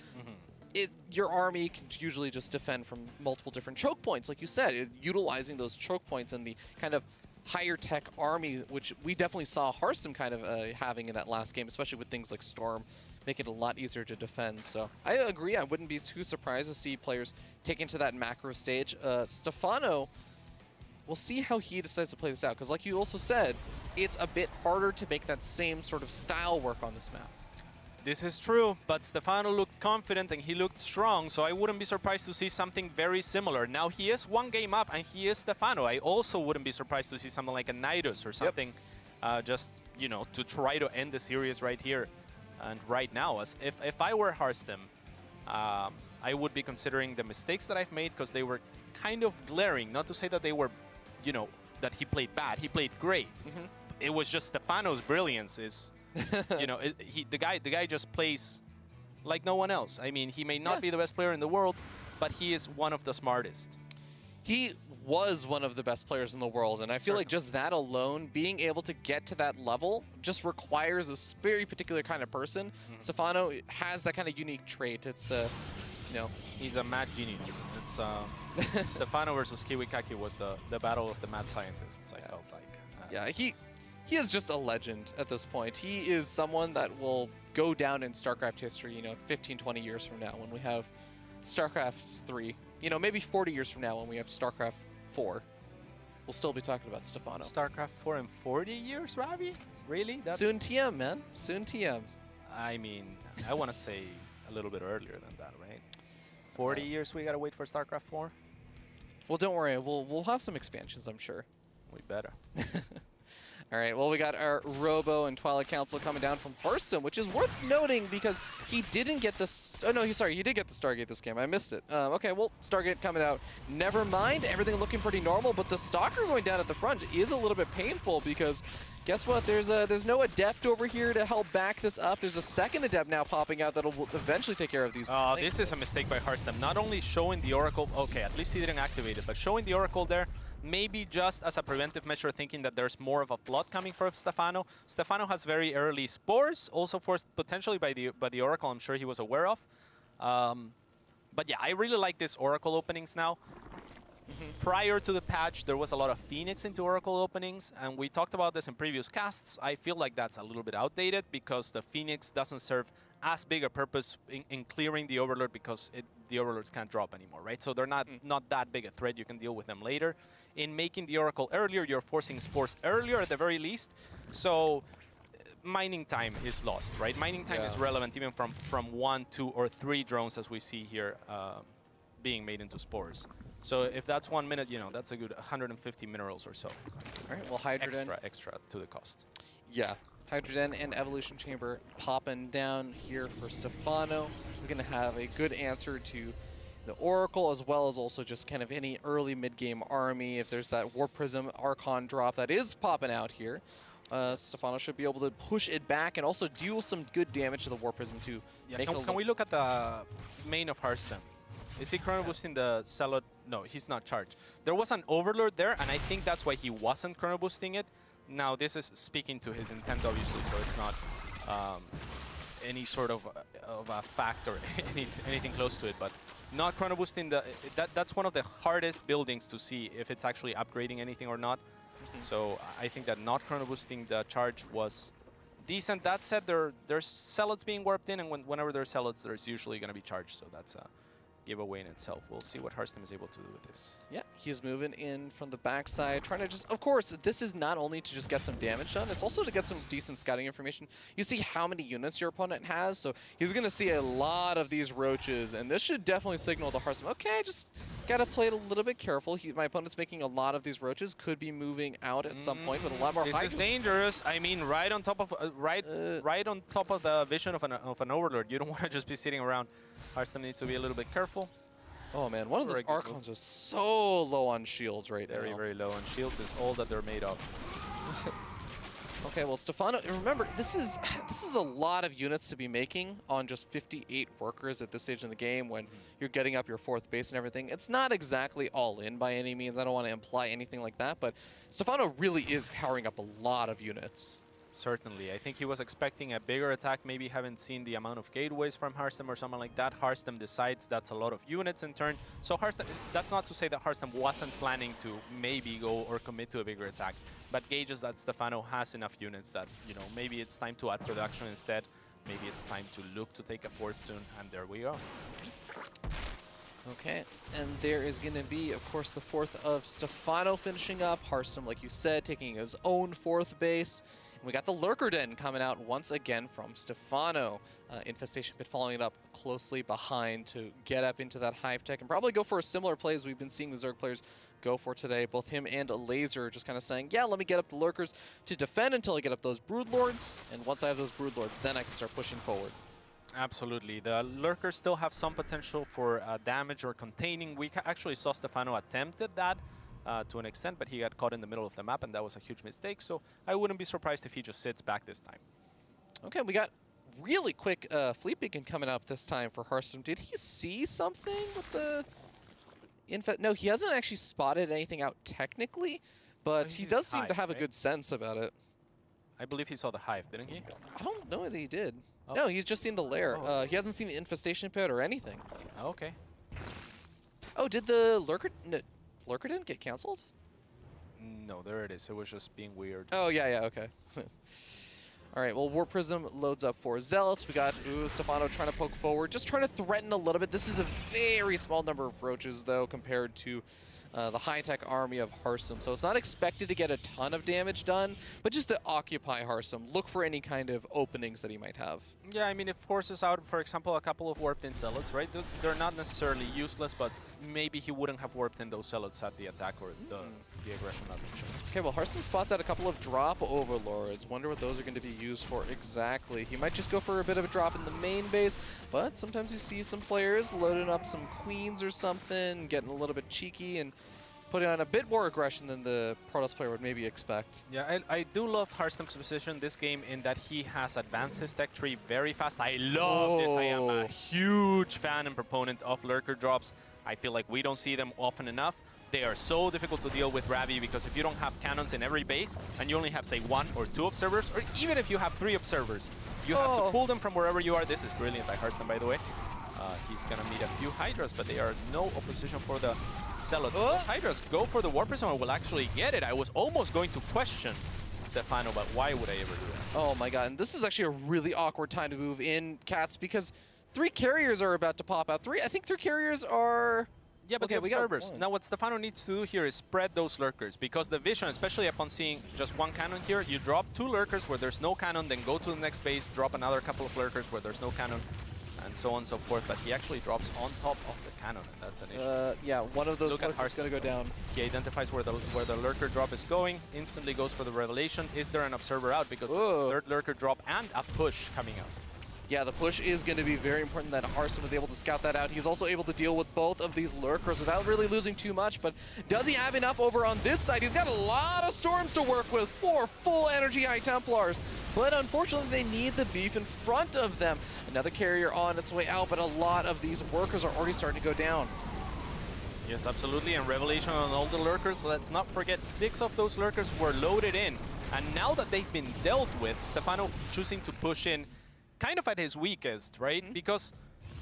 your army can usually just defend from multiple different choke points, like you said, utilizing those choke points and the kind of higher tech army, which we definitely saw Harstem kind of having in that last game, especially with things like Storm, make it a lot easier to defend. So I agree. I wouldn't be too surprised to see players taken to that macro stage. Stephano, we'll see how he decides to play this out, because like you also said, it's a bit harder to make that same sort of style work on this map. This is true, but Stephano looked confident and he looked strong, so I wouldn't be surprised to see something very similar. Now, he is 1 game up and he is Stephano. I also wouldn't be surprised to see something like a Nidus or something, just, you know, to try to end the series right here and right now. As if I were Harstem, I would be considering the mistakes that I've made, because they were kind of glaring. Not to say that they were, you know, that he played bad. He played great. It was just Stephano's brilliance is... you know, the guy just plays like no one else. I mean, he may not be the best player in the world, but he is one of the smartest. He was one of the best players in the world, and I feel like just that alone, being able to get to that level, just requires a very particular kind of person. Stephano has that kind of unique trait. It's, you know... He's a mad genius. It's Stephano versus Kiwikaki was the battle of the mad scientists, I felt like. He is just a legend at this point. He is someone that will go down in StarCraft history, you know, 15, 20 years from now when we have StarCraft 3. You know, maybe 40 years from now when we have StarCraft 4. We'll still be talking about Stephano. StarCraft 4 in 40 years, Ravi? Really? That's... Soon TM, man. Soon TM. I mean, I want to say a little bit earlier than that, right? 40 years we got to wait for StarCraft 4? Well, don't worry. We'll have some expansions, I'm sure. We better. All right, well, we got our Robo and Twilight Council coming down from Harstem, which is worth noting because he didn't get this. Oh, no, he did get the Stargate this game. I missed it. Okay, well, Stargate coming out. Never mind. Everything looking pretty normal, but the Stalker going down at the front is a little bit painful because guess what? There's no Adept over here to help back this up. There's a second Adept now popping out that'll eventually take care of these. Oh, this is a mistake by Harstem. Not only showing the Oracle, okay, at least he didn't activate it, but showing the Oracle there, maybe just as a preventive measure, thinking that there's more of a flood coming from Stephano. Stephano has very early spores, also forced potentially by the Oracle, I'm sure he was aware of. But yeah, I really like this Oracle openings now. Prior to the patch, there was a lot of Phoenix into Oracle openings, and we talked about this in previous casts. I feel like that's a little bit outdated because the Phoenix doesn't serve as big a purpose in clearing the Overlord because the Overlords can't drop anymore, right? So they're not that big a threat. You can deal with them later. In making the Oracle earlier, you're forcing spores earlier at the very least. So mining time is lost, right? Mining time is relevant even from 1, 2, or 3 drones as we see here being made into spores. So if that's 1 minute, you know, that's a good 150 minerals or so. All right, well, Hydrogen. Extra to the cost. Yeah. Hydrogen and Evolution Chamber popping down here for Stephano. He's going to have a good answer to the Oracle, as well as also just kind of any early mid-game army. If there's that War Prism Archon drop that is popping out here, Stephano should be able to push it back and also deal some good damage to the War Prism too. Yeah, can we look at the main of Harstem? Is he chrono boosting the Salad? No, he's not charged. There was an Overlord there, and I think that's why he wasn't chrono boosting it. Now, this is speaking to his intent, obviously, so it's not any sort of a fact or anything close to it. But not chrono boosting, that's one of the hardest buildings to see if it's actually upgrading anything or not. So I think that not chrono boosting the charge was decent. That said, there's zealots being warped in, and whenever there's zealots, there's usually going to be charged. So that's a giveaway in itself. We'll see what Harstem is able to do with this. Yeah, he's moving in from the backside, trying to just, of course, this is not only to just get some damage done, it's also to get some decent scouting information. You see how many units your opponent has, so he's going to see a lot of these roaches, and this should definitely signal to Harstem, okay, just got to play it a little bit careful. My opponent's making a lot of these roaches, could be moving out at some point with a lot more This is dangerous. I mean, right on top of right on top of the vision of an overlord. You don't want to just be sitting around. Harstem needs to be a little bit careful. Oh man, one of those Archons is so low on shields right now. Very low on shields is all that they're made of. Okay, well, Stephano, remember, this is a lot of units to be making on just 58 workers at this stage in the game when you're getting up your 4th base and everything. It's not exactly all in by any means. I don't want to imply anything like that, but Stephano really is powering up a lot of units. Certainly. I think he was expecting a bigger attack, maybe haven't seen the amount of gateways from Harstem or something like that. Harstem decides that's a lot of units in turn. So Harstem, that's not to say that Harstem wasn't planning to maybe go or commit to a bigger attack, but gauges that Stephano has enough units that, you know, maybe it's time to add production instead. Maybe it's time to look to take a 4th soon, and there we go. Okay, and there is going to be, of course, the 4th of Stephano finishing up. Harstem, like you said, taking his own 4th base. And we got the Lurker Den coming out once again from Stephano. Infestation Pit following it up closely behind to get up into that Hive Tech and probably go for a similar play as we've been seeing the Zerg players go for today. Both him and Laser just kind of saying, yeah, let me get up the Lurkers to defend until I get up those Broodlords. And once I have those Broodlords, then I can start pushing forward. Absolutely. The Lurkers still have some potential for damage or containing. We actually saw Stephano attempted that to an extent, but he got caught in the middle of the map, and that was a huge mistake. So I wouldn't be surprised if he just sits back this time. Okay, we got really quick fleet beacon coming up this time for Harstem. Did he see something with the No, he hasn't actually spotted anything out technically, but he does seem to have a good sense about it. I believe he saw the Hive, didn't he? I don't know that he did. Oh. No, he's just seen the lair. Oh. He hasn't seen the infestation pit or anything. Okay. Oh, did the Lurker... No, Lurker didn't get canceled? No, there it is. It was just being weird. Oh, yeah, okay. All right, well, Warp Prism loads up for Zealots. We got Stephano trying to poke forward, just trying to threaten a little bit. This is a very small number of roaches, though, compared to the high-tech army of Harstem. So it's not expected to get a ton of damage done, but just to occupy Harstem, look for any kind of openings that he might have. Yeah, I mean, it forces out, for example, a couple of warped-in Zealots, right? They're not necessarily useless, but maybe he wouldn't have warped in those Zealots at the attack or the aggression option. Okay, well, Harstem spots out a couple of drop Overlords. Wonder what those are going to be used for exactly. He might just go for a bit of a drop in the main base, but sometimes you see some players loading up some Queens or something, getting a little bit cheeky and putting on a bit more aggression than the Protoss player would maybe expect. Yeah, I do love Harstem's position this game in that he has advanced his tech tree very fast. I love this. I am a huge fan and proponent of Lurker drops. I feel like we don't see them often enough. They are so difficult to deal with Ravi because if you don't have cannons in every base and you only have, say, 1 or 2 observers, or even if you have 3 observers, you have to pull them from wherever you are. This is brilliant by Harstem, by the way. He's going to meet a few Hydras, but they are no opposition for the Zealots. Those Hydras go for the Warp Prism and will actually get it. I was almost going to question Stephano, but why would I ever do that? Oh my god, and this is actually a really awkward time to move in, Cats, because 3 carriers are about to pop out. I think 3 carriers are... Yeah, but okay, the observers. Now what Stephano needs to do here is spread those Lurkers, because the vision, especially upon seeing just 1 cannon here, you drop 2 Lurkers where there's no cannon, then go to the next base, drop another couple of Lurkers where there's no cannon, and so on and so forth. But he actually drops on top of the cannon, and that's an issue. Yeah, one of those Lurkers is going to go down. He identifies where the Lurker drop is going, instantly goes for the Revelation. Is there an observer out? Because the 3rd Lurker drop and a push coming out. Yeah, the push is going to be very important that Harstem was able to scout that out. He's also able to deal with both of these Lurkers without really losing too much, but does he have enough over on this side? He's got a lot of Storms to work with, 4 full energy High Templars, but unfortunately they need the beef in front of them. Another carrier on its way out, but a lot of these workers are already starting to go down. Yes, absolutely, and Revelation on all the Lurkers. Let's not forget 6 of those Lurkers were loaded in, and now that they've been dealt with, Stephano choosing to push in kind of at his weakest, right? Because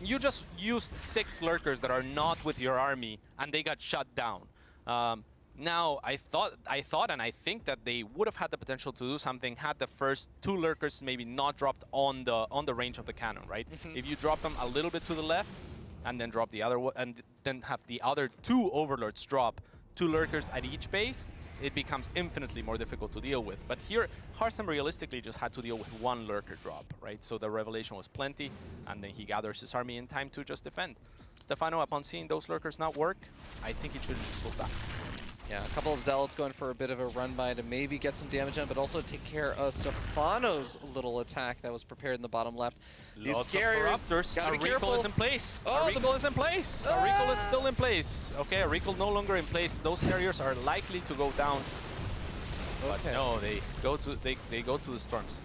you just used 6 Lurkers that are not with your army, and they got shut down. Now, I thought and I think that they would have had the potential to do something had the first 2 Lurkers maybe not dropped on the range of the cannon, right? If you drop them a little bit to the left, and then drop the other one, and then have the other 2 Overlords drop 2 Lurkers at each base, it becomes infinitely more difficult to deal with. But here, Harstem realistically just had to deal with 1 Lurker drop, right? So the Revelation was plenty, and then he gathers his army in time to just defend. Stephano, upon seeing those Lurkers not work, I think he should have just pulled back. Yeah, a couple of Zealots going for a bit of a run by to maybe get some damage on, but also take care of Stephano's little attack that was prepared in the bottom left. These carriers, a recall is in place. A recall is in place. A recall is still in place. Okay, a recall no longer in place. Those carriers are likely to go down. But no, they go to the Storms.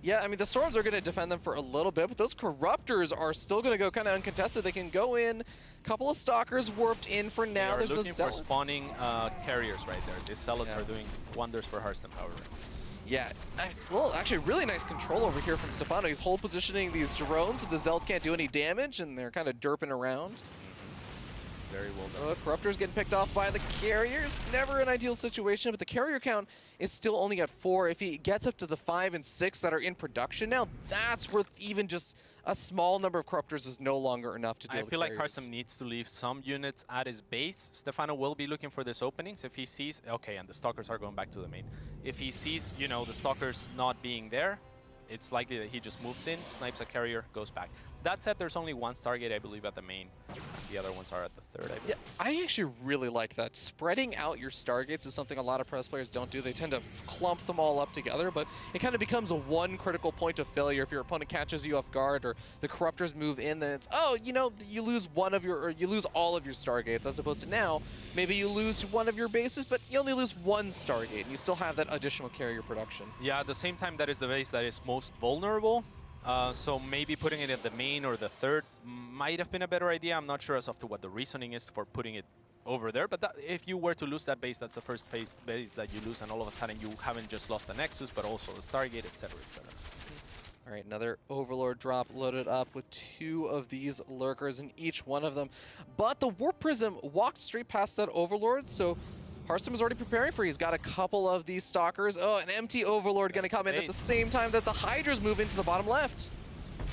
Yeah, I mean, the Storms are going to defend them for a little bit, but those Corruptors are still going to go kind of uncontested. They can go in. A couple of Stalkers warped in for now. They're looking for spawning carriers right there. These Zealots are doing wonders for Harstem, however. Yeah, well, actually, really nice control over here from Stephano. He's hold positioning these drones so the Zealots can't do any damage, and they're kind of derping around. Very well done. Corruptors getting picked off by the carriers. Never an ideal situation, but the carrier count is still only at 4. If he gets up to the 5 and 6 that are in production now, that's worth even just a small number of Corruptors is no longer enough to deal with I feel like carriers. Harstem needs to leave some units at his base. Stephano will be looking for these openings. If he sees, okay, and the Stalkers are going back to the main. If he sees, you know, the Stalkers not being there, it's likely that he just moves in, snipes a carrier, goes back. That said, there's only 1 Stargate, I believe, at the main. The other ones are at the 3rd, I believe. Yeah, I actually really like that. Spreading out your Stargates is something a lot of Press players don't do. They tend to clump them all up together, but it kind of becomes a one critical point of failure. If your opponent catches you off guard or the Corruptors move in, then it's, oh, you know, you lose one of your, or you lose all of your Stargates, as opposed to now, maybe you lose one of your bases, but you only lose 1 Stargate, and you still have that additional carrier production. Yeah, at the same time, that is the base that is most vulnerable. So maybe putting it at the main or the 3rd might have been a better idea. I'm not sure as to what the reasoning is for putting it over there. But that, if you were to lose that base, that's the first base that you lose, and all of a sudden you haven't just lost the Nexus, but also the Stargate, etc., etc. All right, another Overlord drop loaded up with 2 of these Lurkers in each one of them. But the Warp Prism walked straight past that Overlord, so Harstem is already preparing for it. He's got a couple of these Stalkers. Oh, an empty Overlord going to come in at the same time that the Hydras move into the bottom left.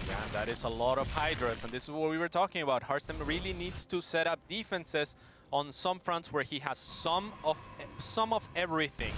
Yeah, that is a lot of Hydras, and this is what we were talking about. Harstem really needs to set up defenses on some fronts where he has some of everything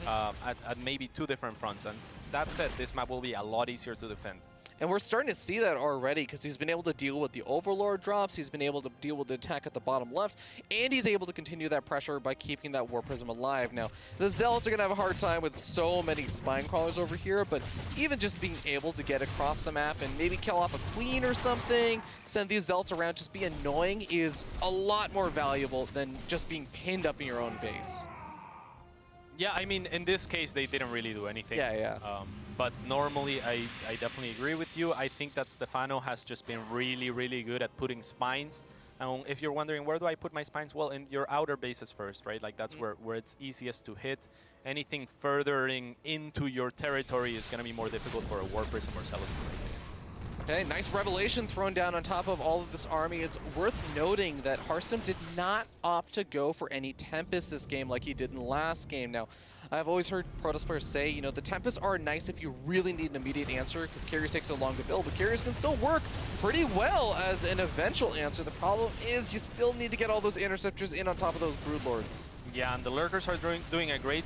at maybe 2 different fronts. And that said, this map will be a lot easier to defend. And we're starting to see that already because he's been able to deal with the Overlord drops, he's been able to deal with the attack at the bottom left, and he's able to continue that pressure by keeping that Warp Prism alive. Now, the Zealots are going to have a hard time with so many Spine Crawlers over here, but even just being able to get across the map and maybe kill off a Queen or something, send these Zealots around, just be annoying, is a lot more valuable than just being pinned up in your own base. Yeah, I mean, in this case, they didn't really do anything. Yeah. But normally, I definitely agree with you. I think that Stephano has just been really, really good at putting spines. And if you're wondering, where do I put my spines? Well, in your outer bases first, right? Like, that's where it's easiest to hit. Anything furthering into your territory is going to be more difficult for a Warp Prism or Zealots to make. Okay, nice Revelation thrown down on top of all of this army. It's worth noting that Harstem did not opt to go for any Tempest this game like he did in the last game. Now, I've always heard Protoss players say, you know, the Tempests are nice if you really need an immediate answer because carriers take so long to build, but carriers can still work pretty well as an eventual answer. The problem is you still need to get all those interceptors in on top of those Broodlords. Yeah, and the Lurkers are doing a great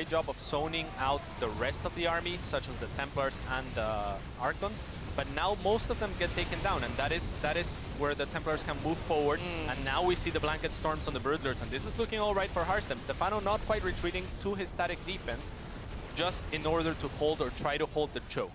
job of zoning out the rest of the army, such as the Templars and the Archons. But now most of them get taken down, and that is where the Templars can move forward. And now we see the Blanket Storms on the Broodlords, and this is looking all right for Harstem. Stephano not quite retreating to his static defense, just in order to hold or try to hold the choke.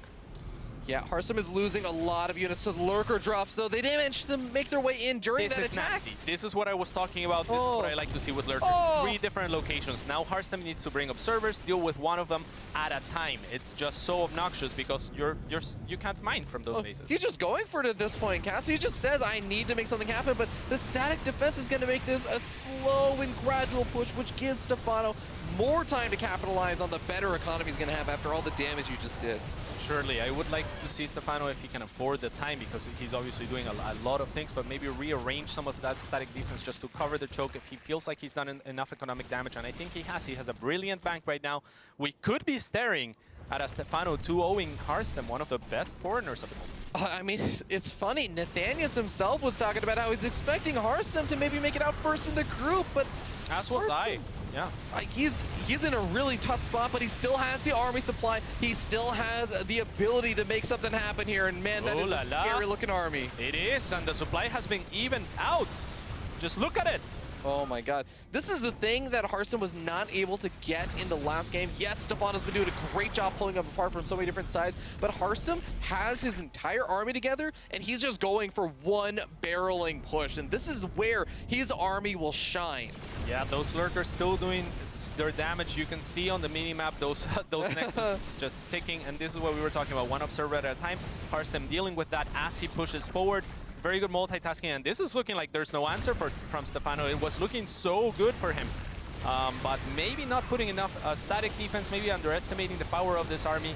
Yeah, Harstem is losing a lot of units to the Lurker drops, so they managed to make their way in during that attack. Nasty. This is what I was talking about. This is what I like to see with Lurkers. 3 different locations. Now Harstem needs to bring observers, deal with one of them at a time. It's just so obnoxious because you can't mine from those bases. He's just going for it at this point, Cass. He just says, I need to make something happen, but the static defense is going to make this a slow and gradual push, which gives Stephano more time to capitalize on the better economy he's going to have after all the damage you just did. Surely, I would like to see Stephano if he can afford the time, because he's obviously doing a lot of things, but maybe rearrange some of that static defense just to cover the choke if he feels like he's done enough economic damage, and I think he has. He has a brilliant bank right now. We could be staring at a Stephano 2-0ing Harstem, one of the best foreigners at the moment. I mean, it's funny. Nathanius himself was talking about how he's expecting Harstem to maybe make it out first in the group, but as was I. Yeah. He's in a really tough spot, but he still has the army supply. He still has the ability to make something happen here, and man, that is a scary-looking army. It is, and the supply has been evened out. Just look at it. Oh my god. This is the thing that Harstem was not able to get in the last game. Yes, Stephano's been doing a great job pulling up apart from so many different sides, but Harstem has his entire army together, and he's just going for one barreling push, and this is where his army will shine. Yeah, those Lurkers still doing their damage. You can see on the minimap those nexus just ticking, and this is what we were talking about, one observer at a time. Harstem dealing with that as he pushes forward. Very good multitasking, and this is looking like there's no answer from Stephano. It was looking so good for him, but maybe not putting enough static defense, maybe underestimating the power of this army.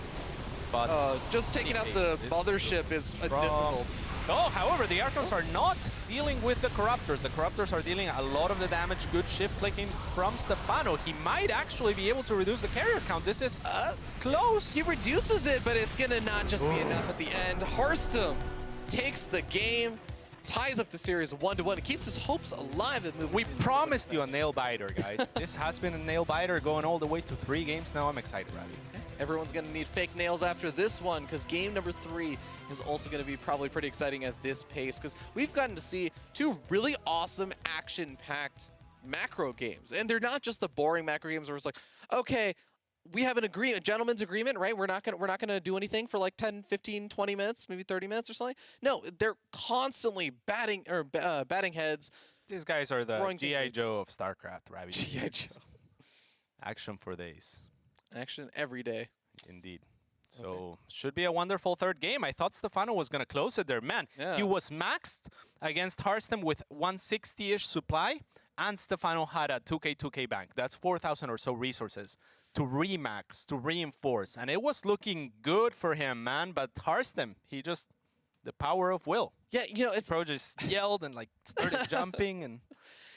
But just taking out the mothership is difficult. Oh, however, the Archons are not dealing with the Corruptors. The Corruptors are dealing a lot of the damage. Good shift clicking from Stephano. He might actually be able to reduce the carrier count. This is close. He reduces it, but it's gonna not just be enough at the end. Harstem takes the game, ties up the series 1-1. It keeps his hopes alive. And we promised you a nail biter, guys. This has been a nail biter going all the way to 3 games now. I'm excited, Ravi. Everyone's going to need fake nails after this one, because game number 3 is also going to be probably pretty exciting at this pace, because we've gotten to see 2 really awesome action-packed macro games. And they're not just the boring macro games where it's like, okay, we have an agreement, a gentleman's agreement, right? We're not gonna do anything for like 10, 15, 20 minutes, maybe 30 minutes or something. No, they're constantly batting heads. These guys are the G.I. Joe of StarCraft, Ravi. G.I. Joe. Action for days. Action every day. Indeed. So should be a wonderful third game. I thought Stephano was gonna close it there. Man, he was maxed against Harstem with 160-ish supply, and Stephano had a 2K bank. That's 4,000 or so resources to remax, to reinforce, and it was looking good for him, man. But Harstem, he just, the power of will. Yeah, you know, it's Pro just yelled and like started jumping, and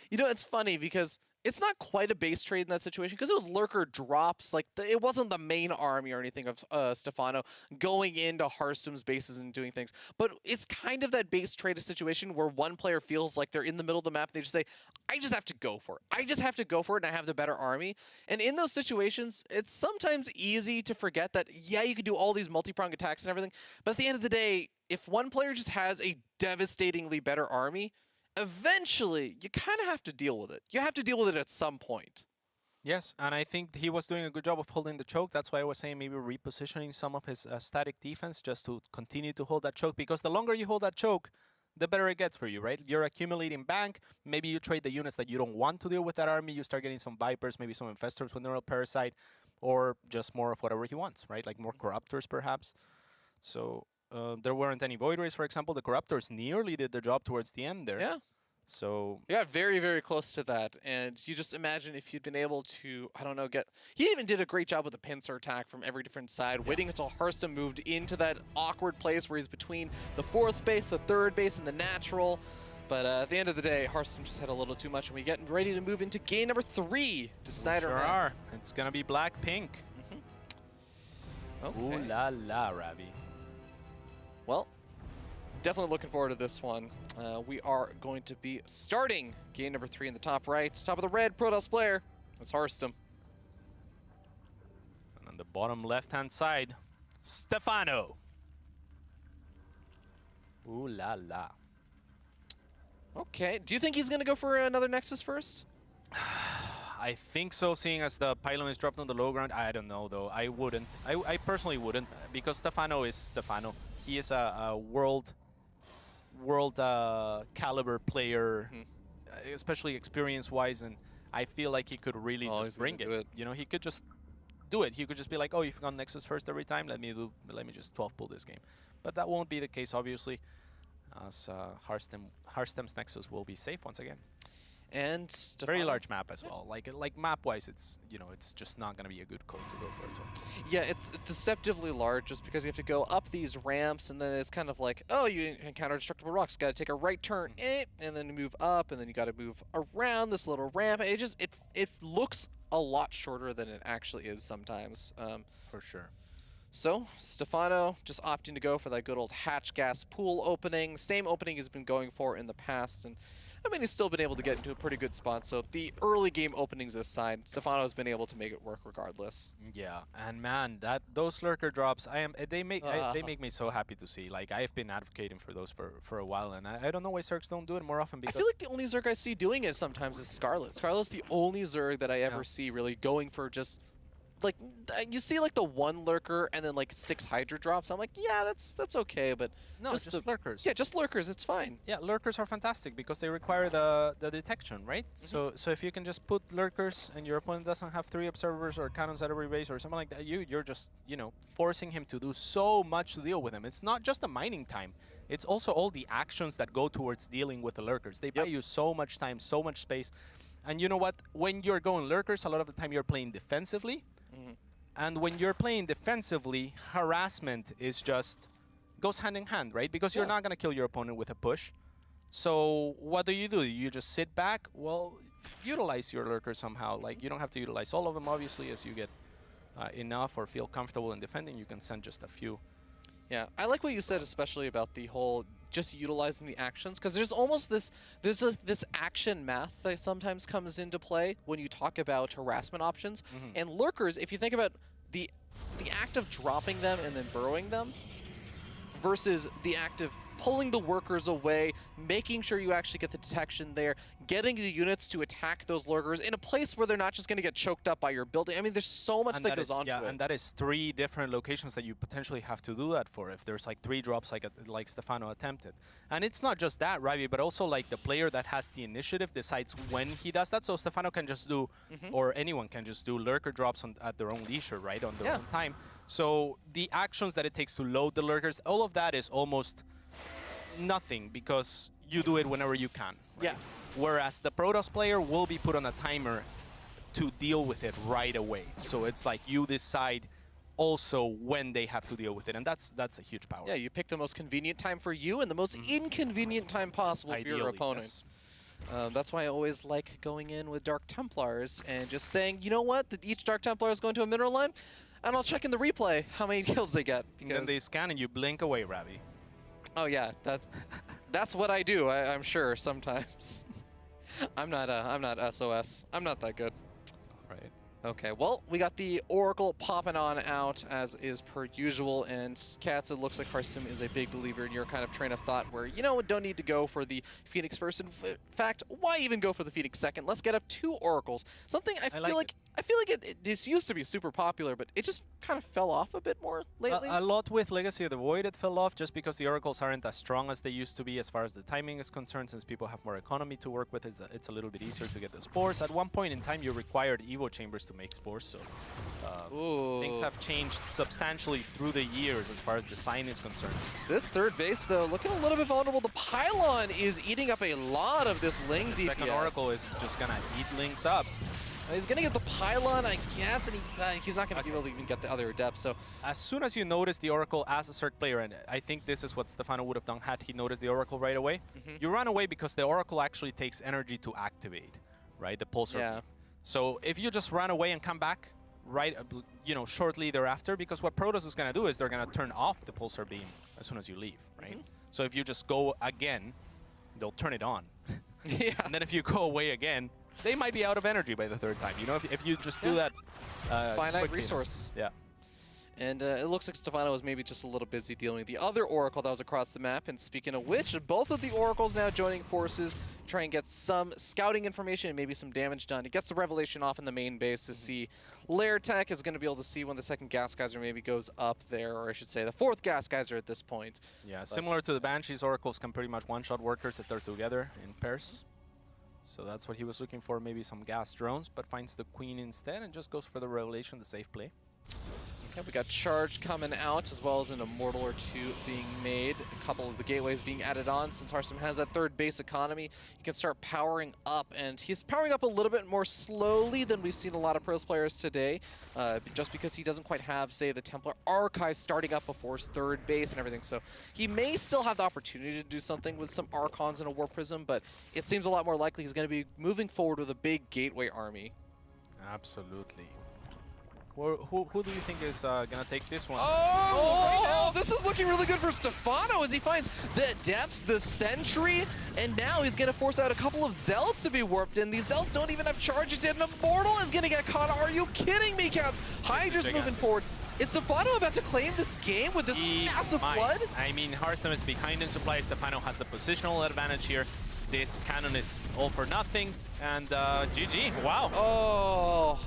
you know, it's funny because it's not quite a base trade in that situation, because it was Lurker drops. Like, it wasn't the main army or anything of Stephano going into Harstem's bases and doing things. But it's kind of that base trade situation where one player feels like they're in the middle of the map. And they just say, I just have to go for it. I just have to go for it, and I have the better army. And in those situations, it's sometimes easy to forget that, yeah, you can do all these multi-pronged attacks and everything. But at the end of the day, if one player just has a devastatingly better army, eventually, you kind of have to deal with it. You have to deal with it at some point. Yes, and I think he was doing a good job of holding the choke. That's why I was saying maybe repositioning some of his static defense just to continue to hold that choke, because the longer you hold that choke, the better it gets for you, right? You're accumulating bank. Maybe you trade the units that you don't want to deal with that army. You start getting some Vipers, maybe some Infestors with Neural Parasite, or just more of whatever he wants, right? Like more Corruptors, perhaps. So there weren't any Void Rays, for example. The Corruptors nearly did the job towards the end there. Yeah. So you got very, very close to that. And you just imagine if you'd been able to, I don't know, he even did a great job with the pincer attack from every different side, waiting until Harstem moved into that awkward place where he's between the 4th base, the 3rd base, and the natural. But at the end of the day, Harstem just had a little too much, and we get ready to move into game number 3. Decider sure are. It's going to be black-pink. Okay. Ooh la la, Ravi. Well, definitely looking forward to this one. We are going to be starting game number 3 in the top right. Top of the red, Protoss player. That's Harstem. And on the bottom left-hand side, Stephano. Ooh la la. Okay. Do you think he's going to go for another Nexus first? I think so, seeing as the pylon is dropped on the low ground. I don't know, though. I wouldn't. I personally wouldn't, because Stephano is Stephano. He is a world caliber player, especially experience-wise, and I feel like he could really just bring it. You know, he could just do it. He could just be like, oh, you've gone Nexus first every time. Let me just 12-pull this game. But that won't be the case, obviously, as Harstem's Nexus will be safe once again. And very large map as well. Like map-wise, it's it's just not gonna be a good call to go for it. Yeah, it's deceptively large just because you have to go up these ramps, and then it's kind of like, oh, you encounter destructible rocks. Got to take a right turn, and then move up, and then you got to move around this little ramp. It looks a lot shorter than it actually is sometimes. For sure. So, Stephano just opting to go for that good old hatch gas pool opening. Same opening he's been going for in the past, and I mean, he's still been able to get into a pretty good spot. So the early game openings aside, Stephano's been able to make it work regardless. Yeah, and man, those lurker drops, they make me so happy to see. Like, I've been advocating for those for a while, and I don't know why Zergs don't do it more often. Because I feel like the only Zerg I see doing it sometimes is Scarlet. Scarlet's the only Zerg that I ever see really going for just. Like, you see like the one lurker and then like 6 Hydra drops. I'm like, yeah, that's okay, but no, just lurkers. Yeah, just lurkers. It's fine. Yeah, lurkers are fantastic because they require the detection, right? So if you can just put lurkers and your opponent doesn't have 3 observers or cannons at every base or something like that, you're just forcing him to do so much to deal with him. It's not just the mining time; it's also all the actions that go towards dealing with the lurkers. They buy you so much time, so much space, and you know what? When you're going lurkers, a lot of the time you're playing defensively. And when you're playing defensively, harassment goes hand in hand, right? Because you're not going to kill your opponent with a push. So what do? You just sit back? Well, utilize your lurker somehow. Like, you don't have to utilize all of them, obviously. As you get enough or feel comfortable in defending, you can send just a few. Yeah, I like what you said, especially about the whole just utilizing the actions, because there's almost this action math that sometimes comes into play when you talk about harassment options. And lurkers, if you think about the act of dropping them and then burrowing them versus the act of pulling the workers away, making sure you actually get the detection there, getting the units to attack those lurkers in a place where they're not just going to get choked up by your building. I mean, there's so much that goes on to it. And that is 3 different locations that you potentially have to do that for if there's like 3 drops like Stephano attempted. And it's not just that, Ravi, but also like the player that has the initiative decides when he does that. So Stephano can just do, or anyone can just do lurker drops at their own leisure, right, on their own time. So the actions that it takes to load the lurkers, all of that is almost nothing because you do it whenever you can. Right? Yeah. Whereas the Protoss player will be put on a timer to deal with it right away. So it's like you decide also when they have to deal with it, and that's a huge power. Yeah, you pick the most convenient time for you and the most inconvenient time possible for your opponent. Yes. That's why I always like going in with Dark Templars and just saying, you know what, each Dark Templar is going to a mineral line, and I'll check in the replay how many kills they get. And then they scan and you blink away, Ravi. Oh yeah, that's what I do. I'm sure sometimes. I'm not SOS. I'm not that good. Right. Okay, well, we got the Oracle popping on out as is per usual, and Cats, it looks like Harstem is a big believer in your kind of train of thought where, don't need to go for the Phoenix first. In fact, why even go for the Phoenix second? Let's get up 2 Oracles. Something I feel like this used to be super popular, but it just kind of fell off a bit more lately. A lot with Legacy of the Void it fell off just because the Oracles aren't as strong as they used to be as far as the timing is concerned. Since people have more economy to work with, it's a little bit easier to get the spores. At one point in time, you required Evo chambers to make spores, so things have changed substantially through the years as far as design is concerned. This third base, though, looking a little bit vulnerable. The Pylon is eating up a lot of this Ling DPS. The second Oracle is just going to eat Lings up. He's going to get the Pylon, I guess, and he's not going to be able to even get the other Adept, so... As soon as you notice the Oracle as a Zerg player, and I think this is what Stephano would have done had he noticed the Oracle right away, you run away because the Oracle actually takes energy to activate, right? The Pulsar. Yeah. So if you just run away and come back, right, shortly thereafter, because what Protoss is going to do is they're going to turn off the Pulsar beam as soon as you leave, right? So if you just go again, they'll turn it on. And then if you go away again, they might be out of energy by the 3rd time. If you just do that finite resource. Yeah. And it looks like Stephano was maybe just a little busy dealing with the other Oracle that was across the map. And speaking of which, both of the Oracles now joining forces, try and get some scouting information and maybe some damage done. He gets the Revelation off in the main base to see. Lair Tech is going to be able to see when the 2nd Gas Geyser maybe goes up there, or I should say the 4th Gas Geyser at this point. Yeah, similar to the Banshees, Oracles can pretty much one-shot workers if they're together in pairs. So that's what he was looking for, maybe some gas drones, but finds the Queen instead and just goes for the Revelation, the safe play. Yeah, we got Charge coming out, as well as an Immortal or two being made. A couple of the gateways being added on. Since Harstem has that third base economy, he can start powering up. And he's powering up a little bit more slowly than we've seen a lot of pros players today, just because he doesn't quite have, say, the Templar Archive starting up before his third base and everything. So he may still have the opportunity to do something with some Archons and a War Prism, but it seems a lot more likely he's going to be moving forward with a big gateway army. Absolutely. Who do you think is going to take this one? Oh, this is looking really good for Stephano as he finds the depths, the sentry, and now he's going to force out a couple of Zealots to be warped in. These Zealots don't even have charges yet, and Immortal is going to get caught. Are you kidding me, Cats? Hydra's moving forward. Is Stephano about to claim this game with this massive flood? I mean, Harstem is behind in supply. Stephano has the positional advantage here. This cannon is all for nothing, and GG. Wow. Oh.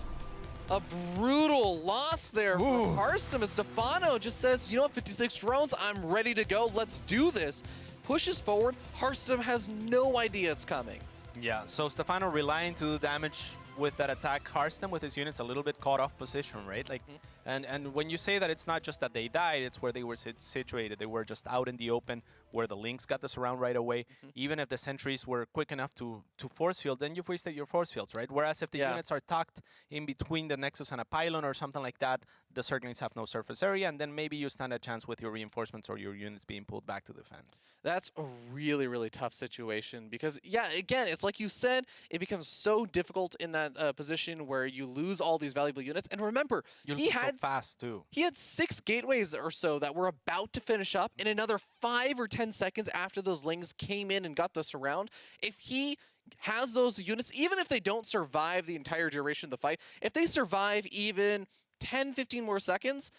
A brutal loss there for Harstem as Stephano just says, you know what, 56 drones, I'm ready to go, let's do this. Pushes forward, Harstem has no idea it's coming. Yeah, so Stephano relying to damage with that attack. Harstem with his units a little bit caught off position, right? Like, and when you say that it's not just that they died, it's where they were situated. They were just out in the open where the links got the surround right away. Even if the sentries were quick enough to force field, then you've wasted your force fields, right? Whereas if the units are tucked in between the Nexus and a pylon or something like that, the Zerglings have no surface area, and then maybe you stand a chance with your reinforcements or your units being pulled back to defend. That's a really, really tough situation because, yeah, again, it's like you said, it becomes so difficult in that position where you lose all these valuable units. And remember, he had so fast too. He had 6 gateways or so that were about to finish up, and another 5 or 10 seconds after those lings came in and got the surround. If he has those units, even if they don't survive the entire duration of the fight, if they survive even 10, 15 more seconds,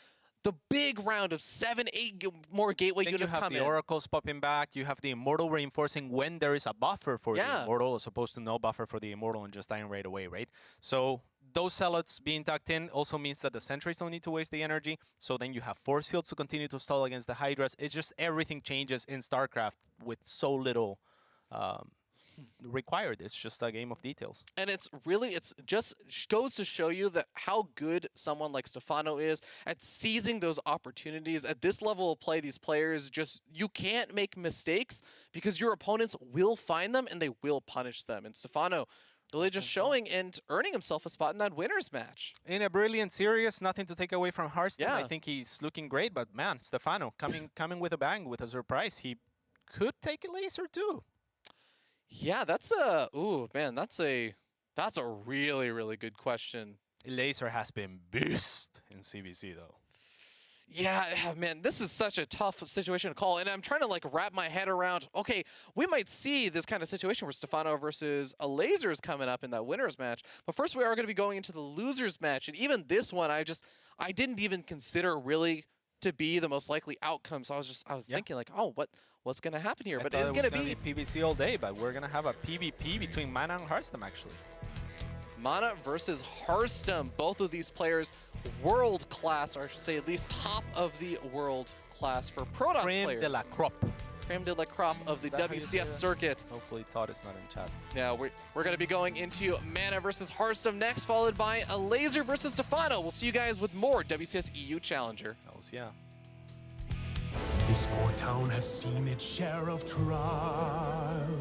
the big round of 7, 8 more gateway units come in. You have the Oracles popping back. You have the Immortal reinforcing when there is a buffer for the Immortal, as opposed to no buffer for the Immortal and just dying right away, right? So those Zealots being tucked in also means that the sentries don't need to waste the energy. So then you have force fields to continue to stall against the Hydras. It's just everything changes in StarCraft with so little required. It's just a game of details. And it's just goes to show you that how good someone like Stephano is at seizing those opportunities. At this level of play, these players you can't make mistakes because your opponents will find them and they will punish them. And Stephano really just showing and earning himself a spot in that winner's match. In a brilliant series, nothing to take away from Harstem. I think he's looking great, but man, Stephano coming with a bang, with a surprise. He could take a laser too. Yeah, that's a really, really good question. Laser has been beast in CVC though. Yeah, man, this is such a tough situation to call, and I'm trying to like wrap my head around, okay, we might see this kind of situation where Stephano versus a laser is coming up in that winner's match, but first we are going to be going into the loser's match, and even this one, I didn't even consider really to be the most likely outcome, so I was thinking like, oh, what's going to happen here? But it's going to be PvC all day, but we're going to have a PvP between Mana and Harstem, actually. Mana versus Harstem. Both of these players world class, or I should say at least top of the world class for Protoss players. Creme de la crop. Creme de la crop of the WCS circuit. Hopefully Todd is not in chat. Yeah, we're going to be going into Mana versus Harstem next, followed by a laser versus Stephano. We'll see you guys with more WCS EU Challenger. Hells yeah. This poor town has seen its share of trial.